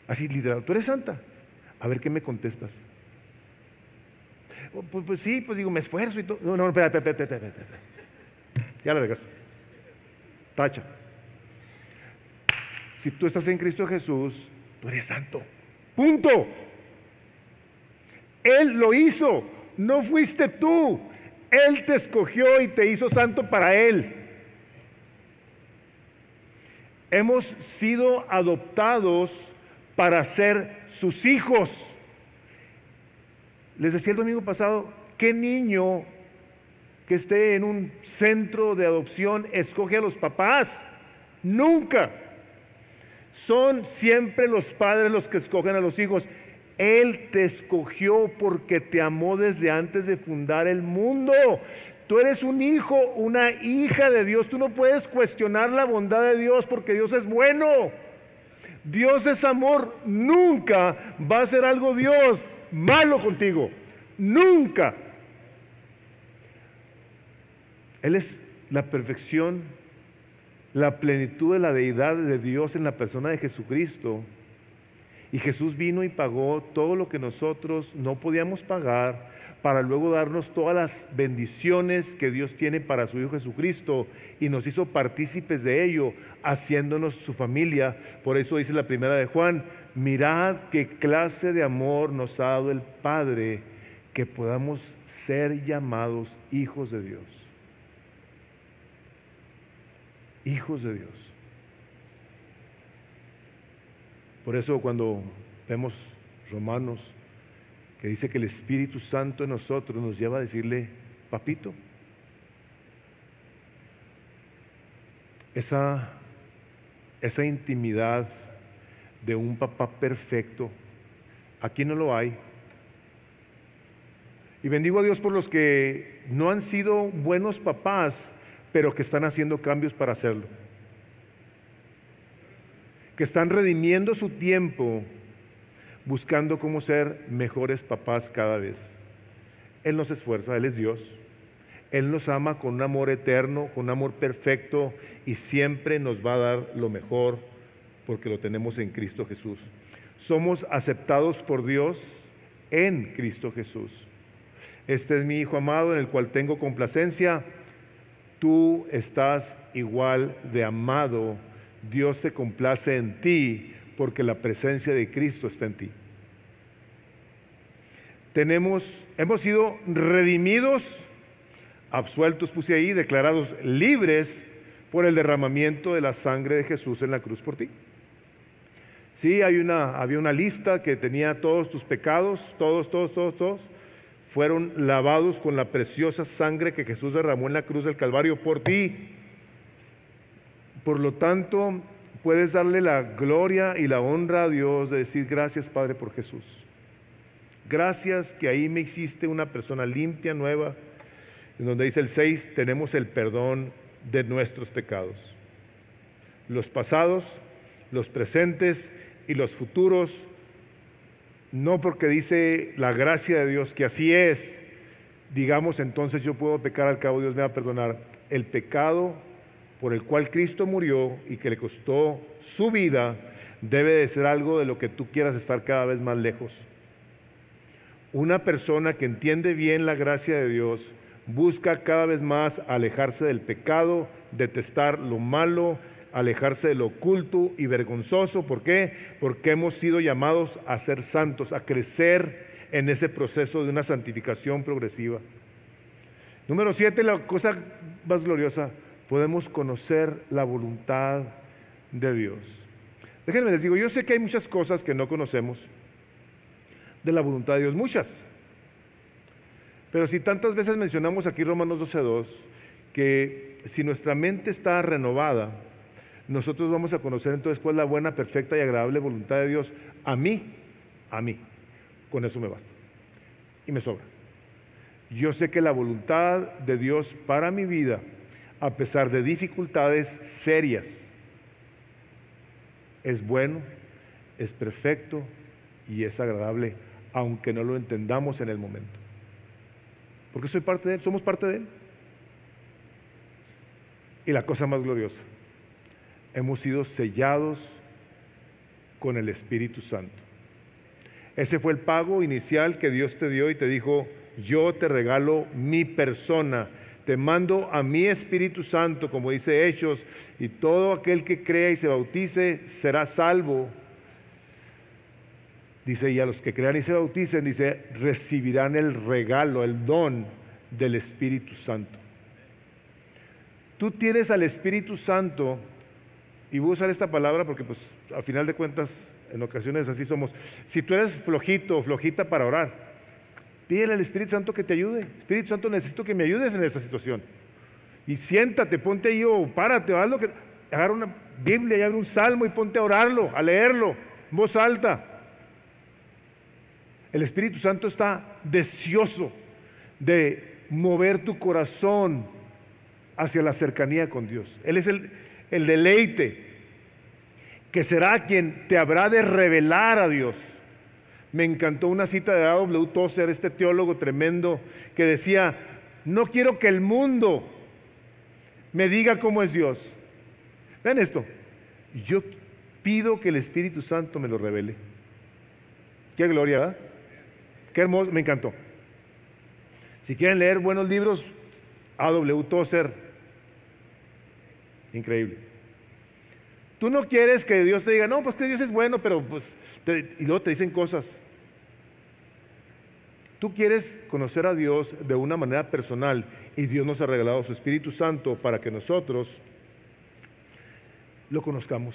Así literal, ¿tú eres santa? A ver qué me contestas. Pues sí, pues digo, me esfuerzo y todo. No, espera. Ya la regaste. Tacha. Si tú estás en Cristo Jesús, tú eres santo. Punto. Él lo hizo, no fuiste tú. Él te escogió y te hizo santo para Él. Hemos sido adoptados para ser sus hijos. Les decía el domingo pasado, ¿qué niño que esté en un centro de adopción escoge a los papás? Nunca. Son siempre los padres los que escogen a los hijos. Él te escogió porque te amó desde antes de fundar el mundo. Tú eres un hijo, una hija de Dios. Tú no puedes cuestionar la bondad de Dios porque Dios es bueno. Dios es amor. Nunca va a ser algo Dios malo contigo. Nunca. Él es la perfección, la plenitud de la deidad de Dios en la persona de Jesucristo. Y Jesús vino y pagó todo lo que nosotros no podíamos pagar para luego darnos todas las bendiciones que Dios tiene para su Hijo Jesucristo, y nos hizo partícipes de ello, haciéndonos su familia. Por eso dice la primera de Juan: mirad qué clase de amor nos ha dado el Padre, que podamos ser llamados hijos de Dios. Hijos de Dios. Por eso cuando vemos Romanos, que dice que el Espíritu Santo en nosotros nos lleva a decirle, papito. Esa intimidad de un papá perfecto, aquí no lo hay. Y bendigo a Dios por los que no han sido buenos papás, pero que están haciendo cambios para hacerlo. Que están redimiendo su tiempo, buscando cómo ser mejores papás cada vez. Él nos esfuerza, Él es Dios. Él nos ama con un amor eterno, con un amor perfecto, y siempre nos va a dar lo mejor porque lo tenemos en Cristo Jesús. Somos aceptados por Dios en Cristo Jesús. Este es mi Hijo amado en el cual tengo complacencia. Tú estás igual de amado. Dios se complace en ti porque la presencia de Cristo está en ti. Hemos sido redimidos, absueltos, puse ahí, declarados libres por el derramamiento de la sangre de Jesús en la cruz por ti. Sí, había una lista que tenía todos tus pecados, todos, fueron lavados con la preciosa sangre que Jesús derramó en la cruz del Calvario por ti. Por lo tanto, puedes darle la gloria y la honra a Dios de decir, gracias Padre por Jesús. Gracias que ahí me hiciste una persona limpia, nueva. En donde dice el 6, tenemos el perdón de nuestros pecados. Los pasados, los presentes y los futuros. No porque dice la gracia de Dios que así es, digamos entonces yo puedo pecar, al cabo Dios me va a perdonar. El pecado por el cual Cristo murió y que le costó su vida, debe de ser algo de lo que tú quieras estar cada vez más lejos. Una persona que entiende bien la gracia de Dios busca cada vez más alejarse del pecado, detestar lo malo, alejarse de lo oculto y vergonzoso. ¿Por qué? Porque hemos sido llamados a ser santos, a crecer en ese proceso de una santificación progresiva. Número 7, la cosa más gloriosa, podemos conocer la voluntad de Dios. Déjenme les digo, yo sé que hay muchas cosas que no conocemos de la voluntad de Dios, muchas. Pero si tantas veces mencionamos aquí Romanos 12:2, que si nuestra mente está renovada, nosotros vamos a conocer entonces cuál es la buena, perfecta y agradable voluntad de Dios. A mí, con eso me basta. Y me sobra. Yo sé que la voluntad de Dios para mi vida, a pesar de dificultades serias, es bueno, es perfecto y es agradable, aunque no lo entendamos en el momento. Porque soy parte de Él, somos parte de Él. Y la cosa más gloriosa, hemos sido sellados con el Espíritu Santo. Ese fue el pago inicial que Dios te dio y te dijo, yo te regalo mi persona, te mando a mi Espíritu Santo, como dice Hechos, y todo aquel que crea y se bautice será salvo. Dice, y a los que crean y se bauticen, dice, recibirán el regalo, el don del Espíritu Santo. Tú tienes al Espíritu Santo, y voy a usar esta palabra porque pues a final de cuentas en ocasiones así somos. Si tú eres flojito o flojita para orar, pídele al Espíritu Santo que te ayude. Espíritu Santo, necesito que me ayudes en esa situación. Y siéntate, ponte ahí o párate o haz lo que... agarra una Biblia y abre un salmo y ponte a orarlo, a leerlo, en voz alta. El Espíritu Santo está deseoso de mover tu corazón hacia la cercanía con Dios. Él es el deleite, que será quien te habrá de revelar a Dios. Me encantó una cita de A.W. Tozer, este teólogo tremendo, que decía: no quiero que el mundo me diga cómo es Dios. Vean esto, yo pido que el Espíritu Santo me lo revele. Qué gloria, ¿verdad? Qué hermoso, me encantó. Si quieren leer buenos libros, A.W. Tozer, increíble. Tú no quieres que Dios te diga, no, pues que Dios es bueno, pero pues, y luego te dicen cosas. Tú quieres conocer a Dios de una manera personal, y Dios nos ha regalado su Espíritu Santo para que nosotros lo conozcamos.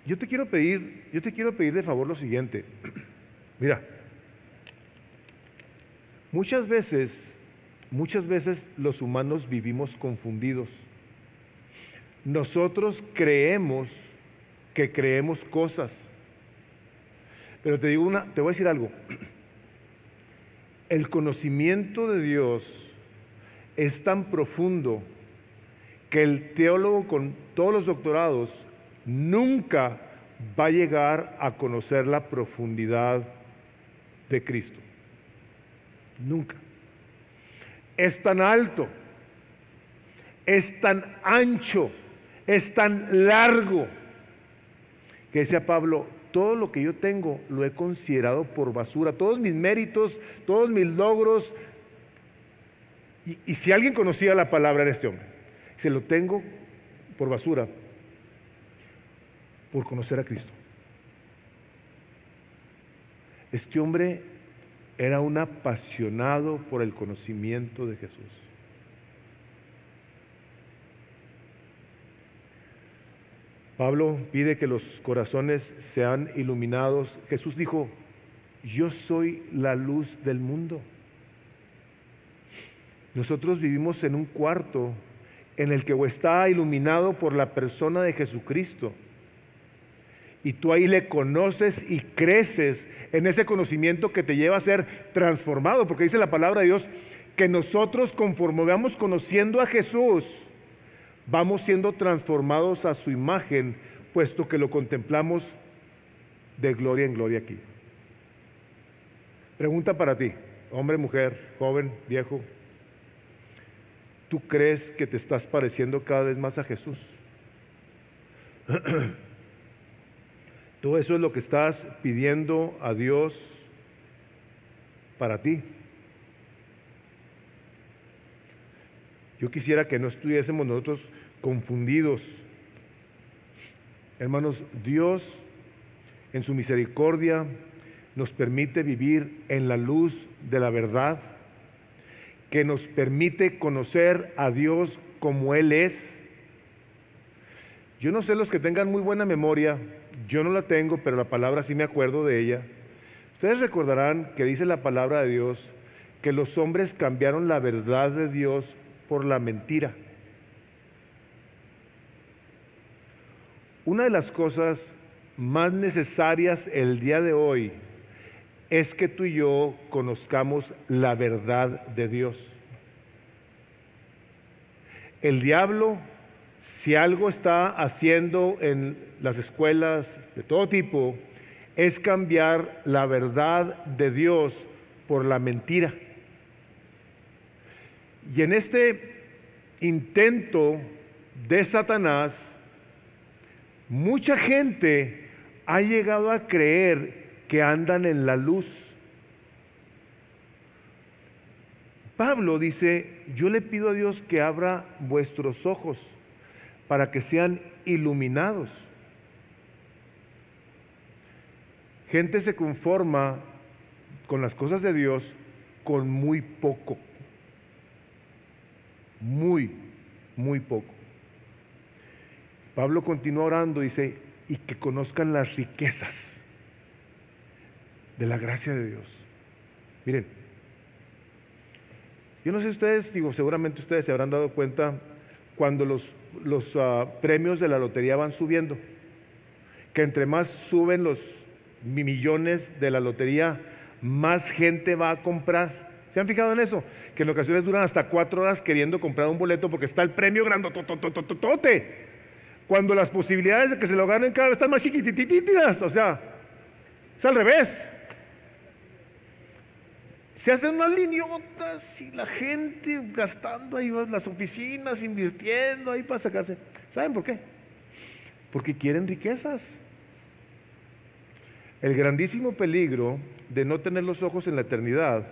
Yo te quiero pedir de favor lo siguiente. Mira, muchas veces los humanos vivimos confundidos. Nosotros creemos que creemos cosas. Pero te voy a decir algo. El conocimiento de Dios es tan profundo que el teólogo con todos los doctorados nunca va a llegar a conocer la profundidad de Cristo. Nunca. Es tan alto, es tan ancho, es tan largo, que decía Pablo: todo lo que yo tengo lo he considerado por basura, todos mis méritos, todos mis logros. Y si alguien conocía la palabra de este hombre, se lo tengo por basura, por conocer a Cristo. Este hombre era un apasionado por el conocimiento de Jesús. Pablo pide que los corazones sean iluminados. Jesús dijo: yo soy la luz del mundo. Nosotros vivimos en un cuarto en el que o está iluminado por la persona de Jesucristo, y tú ahí le conoces y creces en ese conocimiento que te lleva a ser transformado, porque dice la palabra de Dios que nosotros, conforme vamos conociendo a Jesús, vamos siendo transformados a su imagen, puesto que lo contemplamos de gloria en gloria aquí. Pregunta para ti, hombre, mujer, joven, viejo: ¿tú crees que te estás pareciendo cada vez más a Jesús? Todo eso es lo que estás pidiendo a Dios para ti. Yo quisiera que no estuviésemos nosotros confundidos. Hermanos, Dios en su misericordia nos permite vivir en la luz de la verdad, que nos permite conocer a Dios como Él es. Yo no sé los que tengan muy buena memoria, yo no la tengo, pero la palabra sí me acuerdo de ella. Ustedes recordarán que dice la palabra de Dios que los hombres cambiaron la verdad de Dios por la mentira. Una de las cosas más necesarias el día de hoy es que tú y yo conozcamos la verdad de Dios. El diablo, si algo está haciendo en las escuelas de todo tipo, es cambiar la verdad de Dios por la mentira. Y en este intento de Satanás, mucha gente ha llegado a creer que andan en la luz. Pablo dice: yo le pido a Dios que abra vuestros ojos para que sean iluminados. Gente se conforma con las cosas de Dios con muy poco. Muy poco. Pablo continúa orando, dice: y que conozcan las riquezas de la gracia de Dios. Miren, yo no sé ustedes, seguramente ustedes se habrán dado cuenta cuando los premios de la lotería van subiendo, que entre más suben los millones de la lotería, más gente va a comprar. ¿Se han fijado en eso? Que en ocasiones duran hasta 4 horas queriendo comprar un boleto porque está el premio grandototototote, cuando las posibilidades de que se lo ganen cada vez están más chiquitititas. O sea, es al revés. Se hacen unas liniotas y la gente gastando ahí, las oficinas invirtiendo ahí para sacarse. ¿Saben por qué? Porque quieren riquezas. El grandísimo peligro de no tener los ojos en la eternidad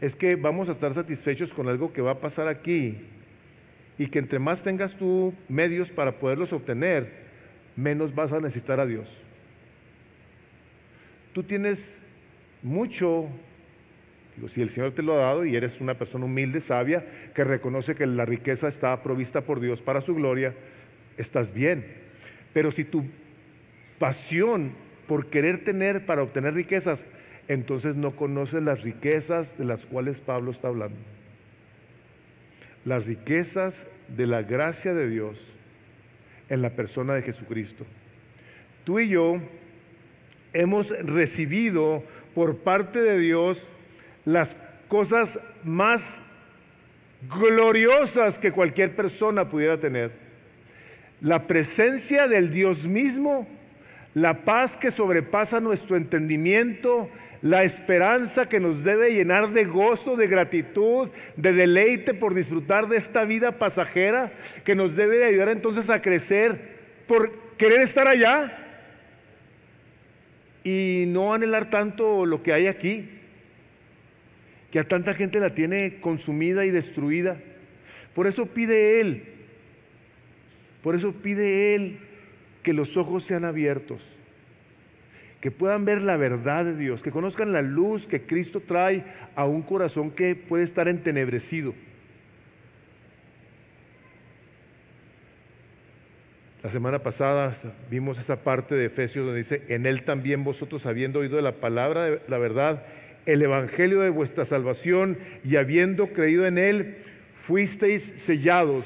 es que vamos a estar satisfechos con algo que va a pasar aquí, y que entre más tengas tú medios para poderlos obtener, menos vas a necesitar a Dios. Tú tienes mucho. Digo, si el Señor te lo ha dado y eres una persona humilde, sabia, que reconoce que la riqueza está provista por Dios para su gloria, estás bien. Pero si tu pasión por querer tener para obtener riquezas, entonces no conoces las riquezas de las cuales Pablo está hablando. Las riquezas de la gracia de Dios en la persona de Jesucristo. Tú y yo hemos recibido por parte de Dios las cosas más gloriosas que cualquier persona pudiera tener. La presencia del Dios mismo, la paz que sobrepasa nuestro entendimiento, la esperanza que nos debe llenar de gozo, de gratitud, de deleite por disfrutar de esta vida pasajera, que nos debe de ayudar entonces a crecer por querer estar allá y no anhelar tanto lo que hay aquí, que a tanta gente la tiene consumida y destruida. Por eso pide Él que los ojos sean abiertos, que puedan ver la verdad de Dios, que conozcan la luz que Cristo trae a un corazón que puede estar entenebrecido. La semana pasada vimos esa parte de Efesios donde dice: en Él también vosotros, habiendo oído la palabra de la verdad, el evangelio de vuestra salvación, y habiendo creído en Él, fuisteis sellados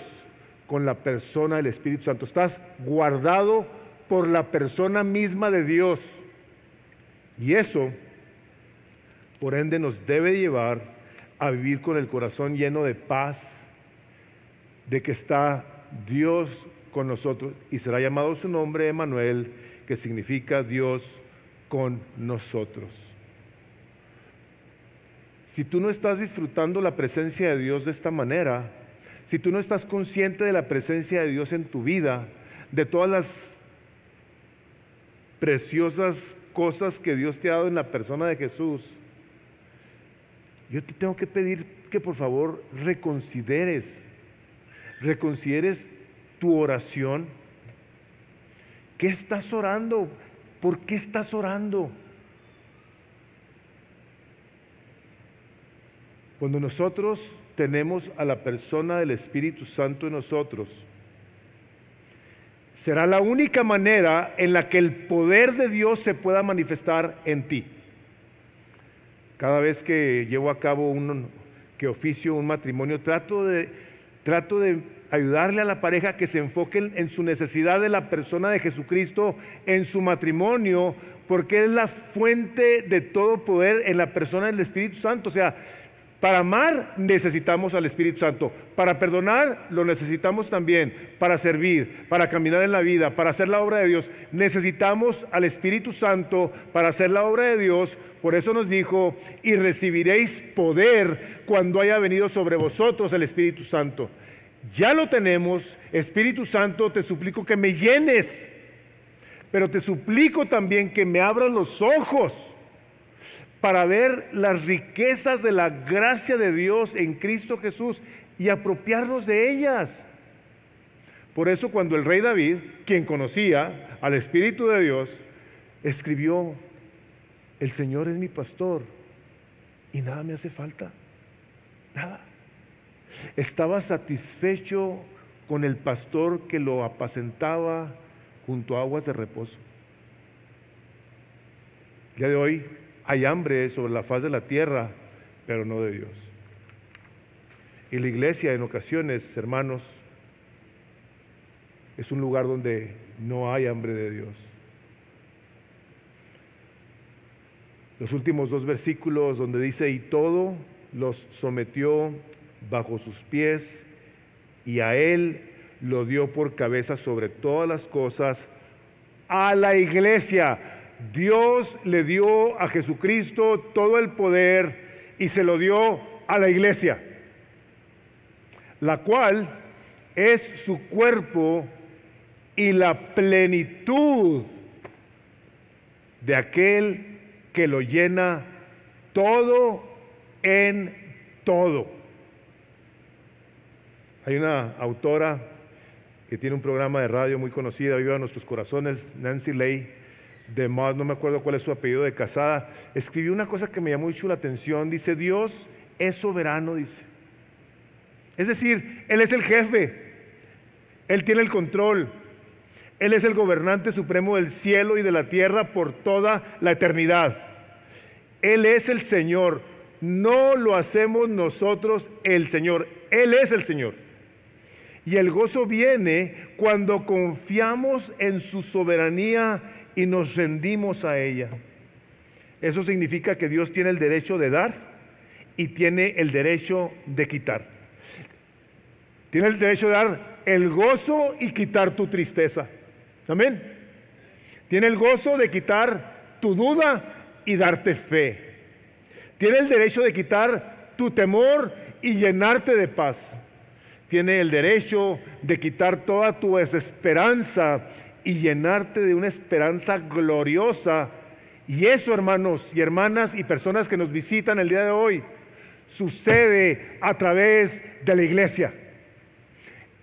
con la persona del Espíritu Santo. Estás guardado por la persona misma de Dios. Y eso, por ende, nos debe llevar a vivir con el corazón lleno de paz, de que está Dios con nosotros, y será llamado su nombre Emmanuel, que significa Dios con nosotros. Si tú no estás disfrutando la presencia de Dios de esta manera, si tú no estás consciente de la presencia de Dios en tu vida, de todas las preciosas cosas que Dios te ha dado en la persona de Jesús, yo te tengo que pedir que por favor reconsideres tu oración. ¿Qué estás orando? ¿Por qué estás orando? Cuando nosotros tenemos a la persona del Espíritu Santo en nosotros, será la única manera en la que el poder de Dios se pueda manifestar en ti. Cada vez que llevo a cabo que oficio un matrimonio, trato de ayudarle a la pareja que se enfoque en su necesidad de la persona de Jesucristo en su matrimonio, porque es la fuente de todo poder en la persona del Espíritu Santo. O sea, para amar necesitamos al Espíritu Santo, para perdonar lo necesitamos también, para servir, para caminar en la vida, para hacer la obra de Dios, necesitamos al Espíritu Santo para hacer la obra de Dios. Por eso nos dijo: y recibiréis poder cuando haya venido sobre vosotros el Espíritu Santo. Ya lo tenemos. Espíritu Santo, te suplico que me llenes, pero te suplico también que me abras los ojos para ver las riquezas de la gracia de Dios en Cristo Jesús y apropiarnos de ellas. Por eso, cuando el rey David, quien conocía al Espíritu de Dios, escribió: el Señor es mi pastor y nada me hace falta, nada. Estaba satisfecho con el pastor que lo apacentaba junto a aguas de reposo. El día de hoy hay hambre sobre la faz de la tierra, pero no de Dios. Y la iglesia, en ocasiones, hermanos, es un lugar donde no hay hambre de Dios. Los últimos 2 versículos donde dice, y todo los sometió bajo sus pies, y a Él lo dio por cabeza sobre todas las cosas, a la iglesia. Dios le dio a Jesucristo todo el poder y se lo dio a la iglesia, la cual es su cuerpo y la plenitud de aquel que lo llena todo en todo. Hay una autora que tiene un programa de radio muy conocida, Viva a Nuestros Corazones, Nancy Leigh DeMoss, no me acuerdo cuál es su apellido de casada, escribió una cosa que me llamó mucho la atención. Dice, Dios es soberano, dice. Es decir, Él es el jefe, Él tiene el control, Él es el gobernante supremo del cielo y de la tierra por toda la eternidad. Él es el Señor, no lo hacemos nosotros el Señor, Él es el Señor. Y el gozo viene cuando confiamos en su soberanía y nos rendimos a ella. Eso significa que Dios tiene el derecho de dar y tiene el derecho de quitar. Tiene el derecho de dar el gozo y quitar tu tristeza. Amén. Tiene el gozo de quitar tu duda y darte fe. Tiene el derecho de quitar tu temor y llenarte de paz. Tiene el derecho de quitar toda tu desesperanza y llenarte de una esperanza gloriosa. Y eso, hermanos y hermanas y personas que nos visitan el día de hoy, sucede a través de la iglesia.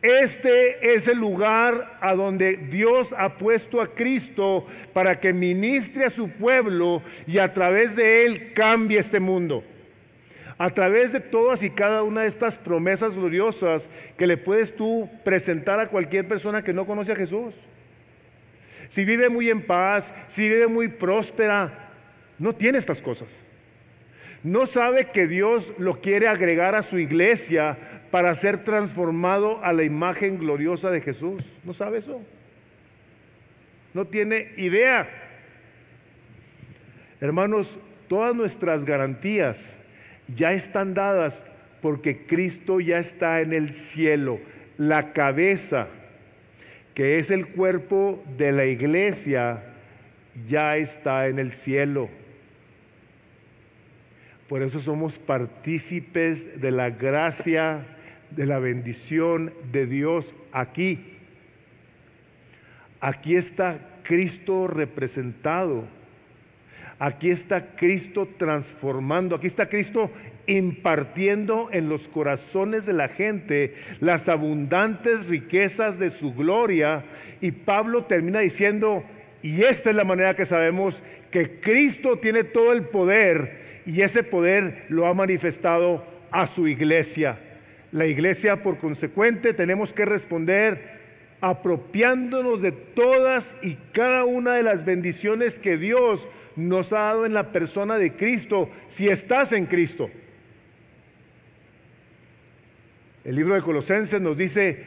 Este es el lugar a donde Dios ha puesto a Cristo para que ministre a su pueblo y a través de Él cambie este mundo. A través de todas y cada una de estas promesas gloriosas que le puedes tú presentar a cualquier persona que no conoce a Jesús. Si vive muy en paz, si vive muy próspera, no tiene estas cosas. No sabe que Dios lo quiere agregar a su iglesia para ser transformado a la imagen gloriosa de Jesús. ¿No sabe eso? No tiene idea. Hermanos, todas nuestras garantías ya están dadas porque Cristo ya está en el cielo. La cabeza, que es el cuerpo de la iglesia, ya está en el cielo. Por eso somos partícipes de la gracia, de la bendición de Dios aquí. Aquí está Cristo representado. Aquí está Cristo transformando. Aquí está Cristo impartiendo en los corazones de la gente las abundantes riquezas de su gloria. Y Pablo termina diciendo, y esta es la manera que sabemos que Cristo tiene todo el poder y ese poder lo ha manifestado a su iglesia. La iglesia, por consecuente, tenemos que responder apropiándonos de todas y cada una de las bendiciones que Dios nos ha dado en la persona de Cristo, si estás en Cristo. El libro de Colosenses nos dice,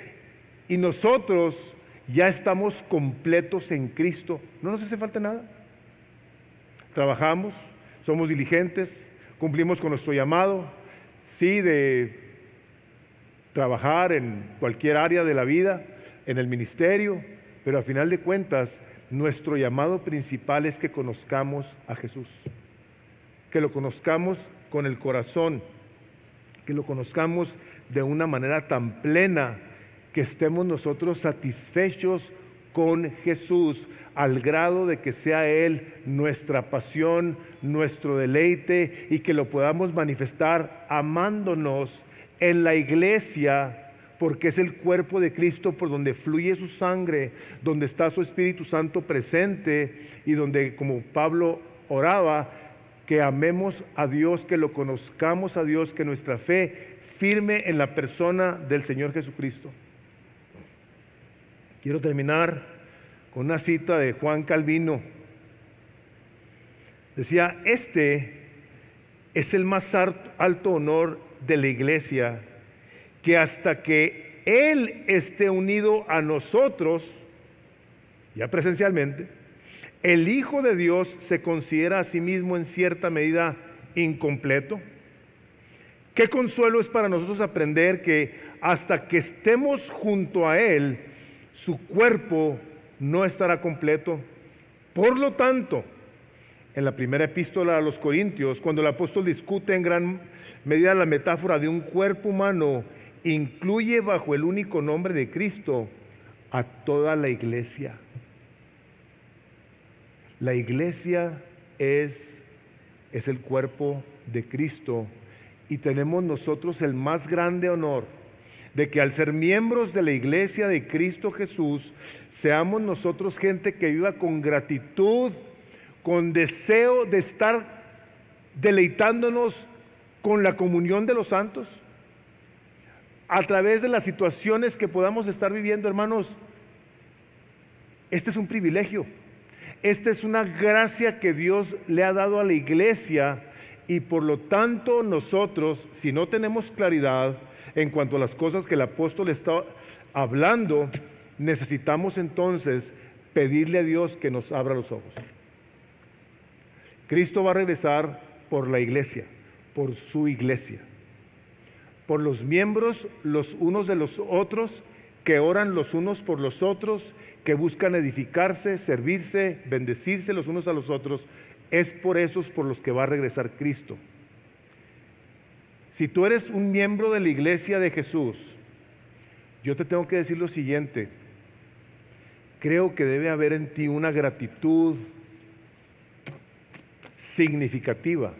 y nosotros ya estamos completos en Cristo. No nos hace falta nada. Trabajamos, somos diligentes, cumplimos con nuestro llamado, sí, de trabajar en cualquier área de la vida, en el ministerio, pero a final de cuentas, nuestro llamado principal es que conozcamos a Jesús, que lo conozcamos con el corazón, que lo conozcamos de una manera tan plena, que estemos nosotros satisfechos con Jesús, al grado de que sea Él nuestra pasión, nuestro deleite, y que lo podamos manifestar amándonos en la iglesia, porque es el cuerpo de Cristo por donde fluye su sangre, donde está su Espíritu Santo presente, y donde, como Pablo oraba, que amemos a Dios, que lo conozcamos a Dios, que nuestra fe firme en la persona del Señor Jesucristo. Quiero terminar con una cita de Juan Calvino. Decía, este es el más alto honor de la iglesia, que hasta que Él esté unido a nosotros, ya presencialmente, el Hijo de Dios se considera a sí mismo en cierta medida incompleto. Qué consuelo es para nosotros aprender que hasta que estemos junto a Él, su cuerpo no estará completo. Por lo tanto, en la primera epístola a los Corintios, cuando el apóstol discute en gran medida la metáfora de un cuerpo humano, incluye bajo el único nombre de Cristo a toda la iglesia. La iglesia es el cuerpo de Cristo y tenemos nosotros el más grande honor de que al ser miembros de la iglesia de Cristo Jesús, seamos nosotros gente que viva con gratitud, con deseo de estar deleitándonos con la comunión de los santos, a través de las situaciones que podamos estar viviendo, hermanos. Este es un privilegio, esta es una gracia que Dios le ha dado a la iglesia y por lo tanto nosotros, si no tenemos claridad en cuanto a las cosas que el apóstol está hablando, necesitamos entonces pedirle a Dios que nos abra los ojos. Cristo va a regresar por la iglesia, por su iglesia, por los miembros los unos de los otros, que oran los unos por los otros, que buscan edificarse, servirse, bendecirse los unos a los otros. Es por esos por los que va a regresar Cristo. Si tú eres un miembro de la iglesia de Jesús, yo te tengo que decir lo siguiente: creo que debe haber en ti una gratitud significativa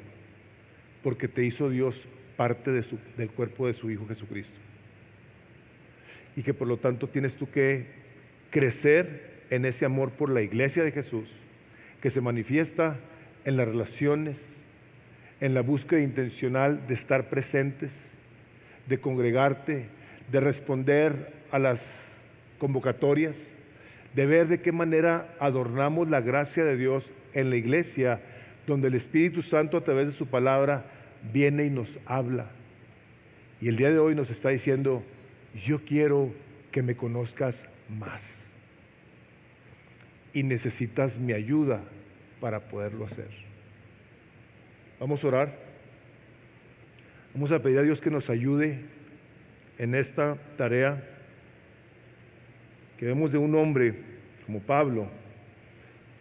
porque te hizo Dios parte del cuerpo de su Hijo Jesucristo, y que por lo tanto tienes tú que crecer en ese amor por la iglesia de Jesús, que se manifiesta en las relaciones, en la búsqueda intencional de estar presentes, de congregarte, de responder a las convocatorias, de ver de qué manera adornamos la gracia de Dios en la iglesia, donde el Espíritu Santo a través de su palabra viene y nos habla. Y el día de hoy nos está diciendo: yo quiero que me conozcas más. Y necesitas mi ayuda para poderlo hacer. Vamos a orar. Vamos a pedir a Dios que nos ayude en esta tarea. Que vemos de un hombre como Pablo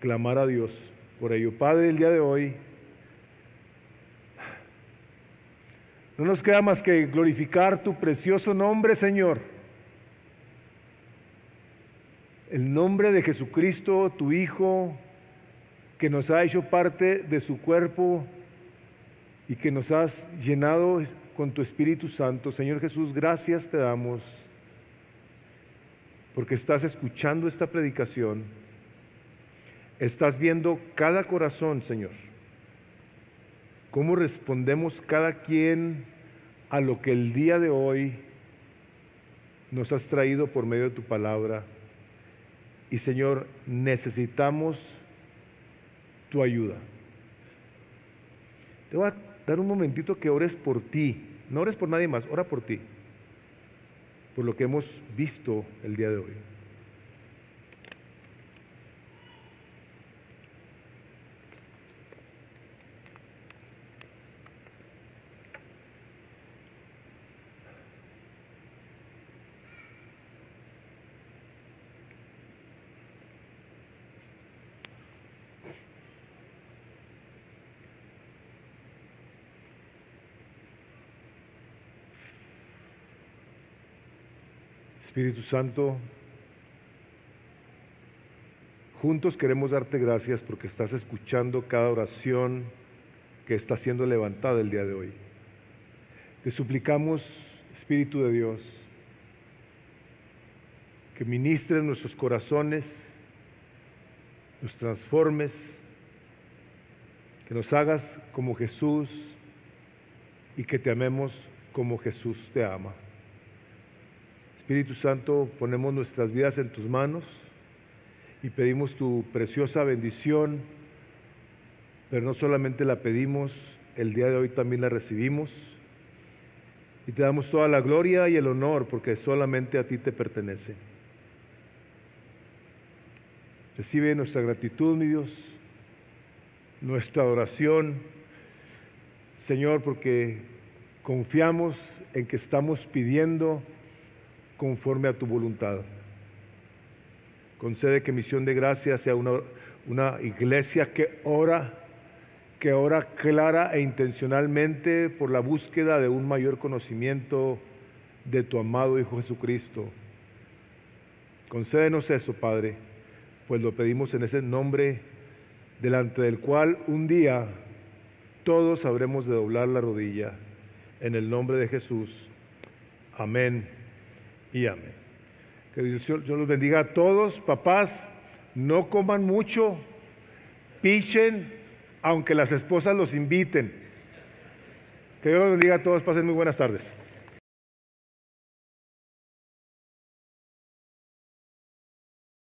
clamar a Dios por ello. Padre, el día de hoy no nos queda más que glorificar tu precioso nombre, Señor. El nombre de Jesucristo, tu Hijo, que nos ha hecho parte de su cuerpo y que nos has llenado con tu Espíritu Santo. Señor Jesús, gracias te damos porque estás escuchando esta predicación, estás viendo cada corazón, Señor, cómo respondemos cada quien a lo que el día de hoy nos has traído por medio de tu palabra. Y Señor, necesitamos tu ayuda. Te voy a dar un momentito que ores por ti, no ores por nadie más, ora por ti, por lo que hemos visto el día de hoy. Espíritu Santo, juntos queremos darte gracias porque estás escuchando cada oración que está siendo levantada el día de hoy. Te suplicamos, Espíritu de Dios, que ministres nuestros corazones, nos transformes, que nos hagas como Jesús y que te amemos como Jesús te ama. Espíritu Santo, ponemos nuestras vidas en tus manos y pedimos tu preciosa bendición, pero no solamente la pedimos, el día de hoy también la recibimos y te damos toda la gloria y el honor porque solamente a ti te pertenece. Recibe nuestra gratitud, mi Dios, nuestra adoración, Señor, porque confiamos en que estamos pidiendo conforme a tu voluntad. Concede que Misión de Gracia sea una iglesia que ora clara e intencionalmente por la búsqueda de un mayor conocimiento de tu amado Hijo Jesucristo. Concédenos eso, Padre, pues lo pedimos en ese nombre delante del cual un día todos habremos de doblar la rodilla. En el nombre de Jesús. Amén y amén. Que Dios los bendiga a todos. Papás, no coman mucho, pichen, aunque las esposas los inviten. Que Dios los bendiga a todos. Pasen muy buenas tardes.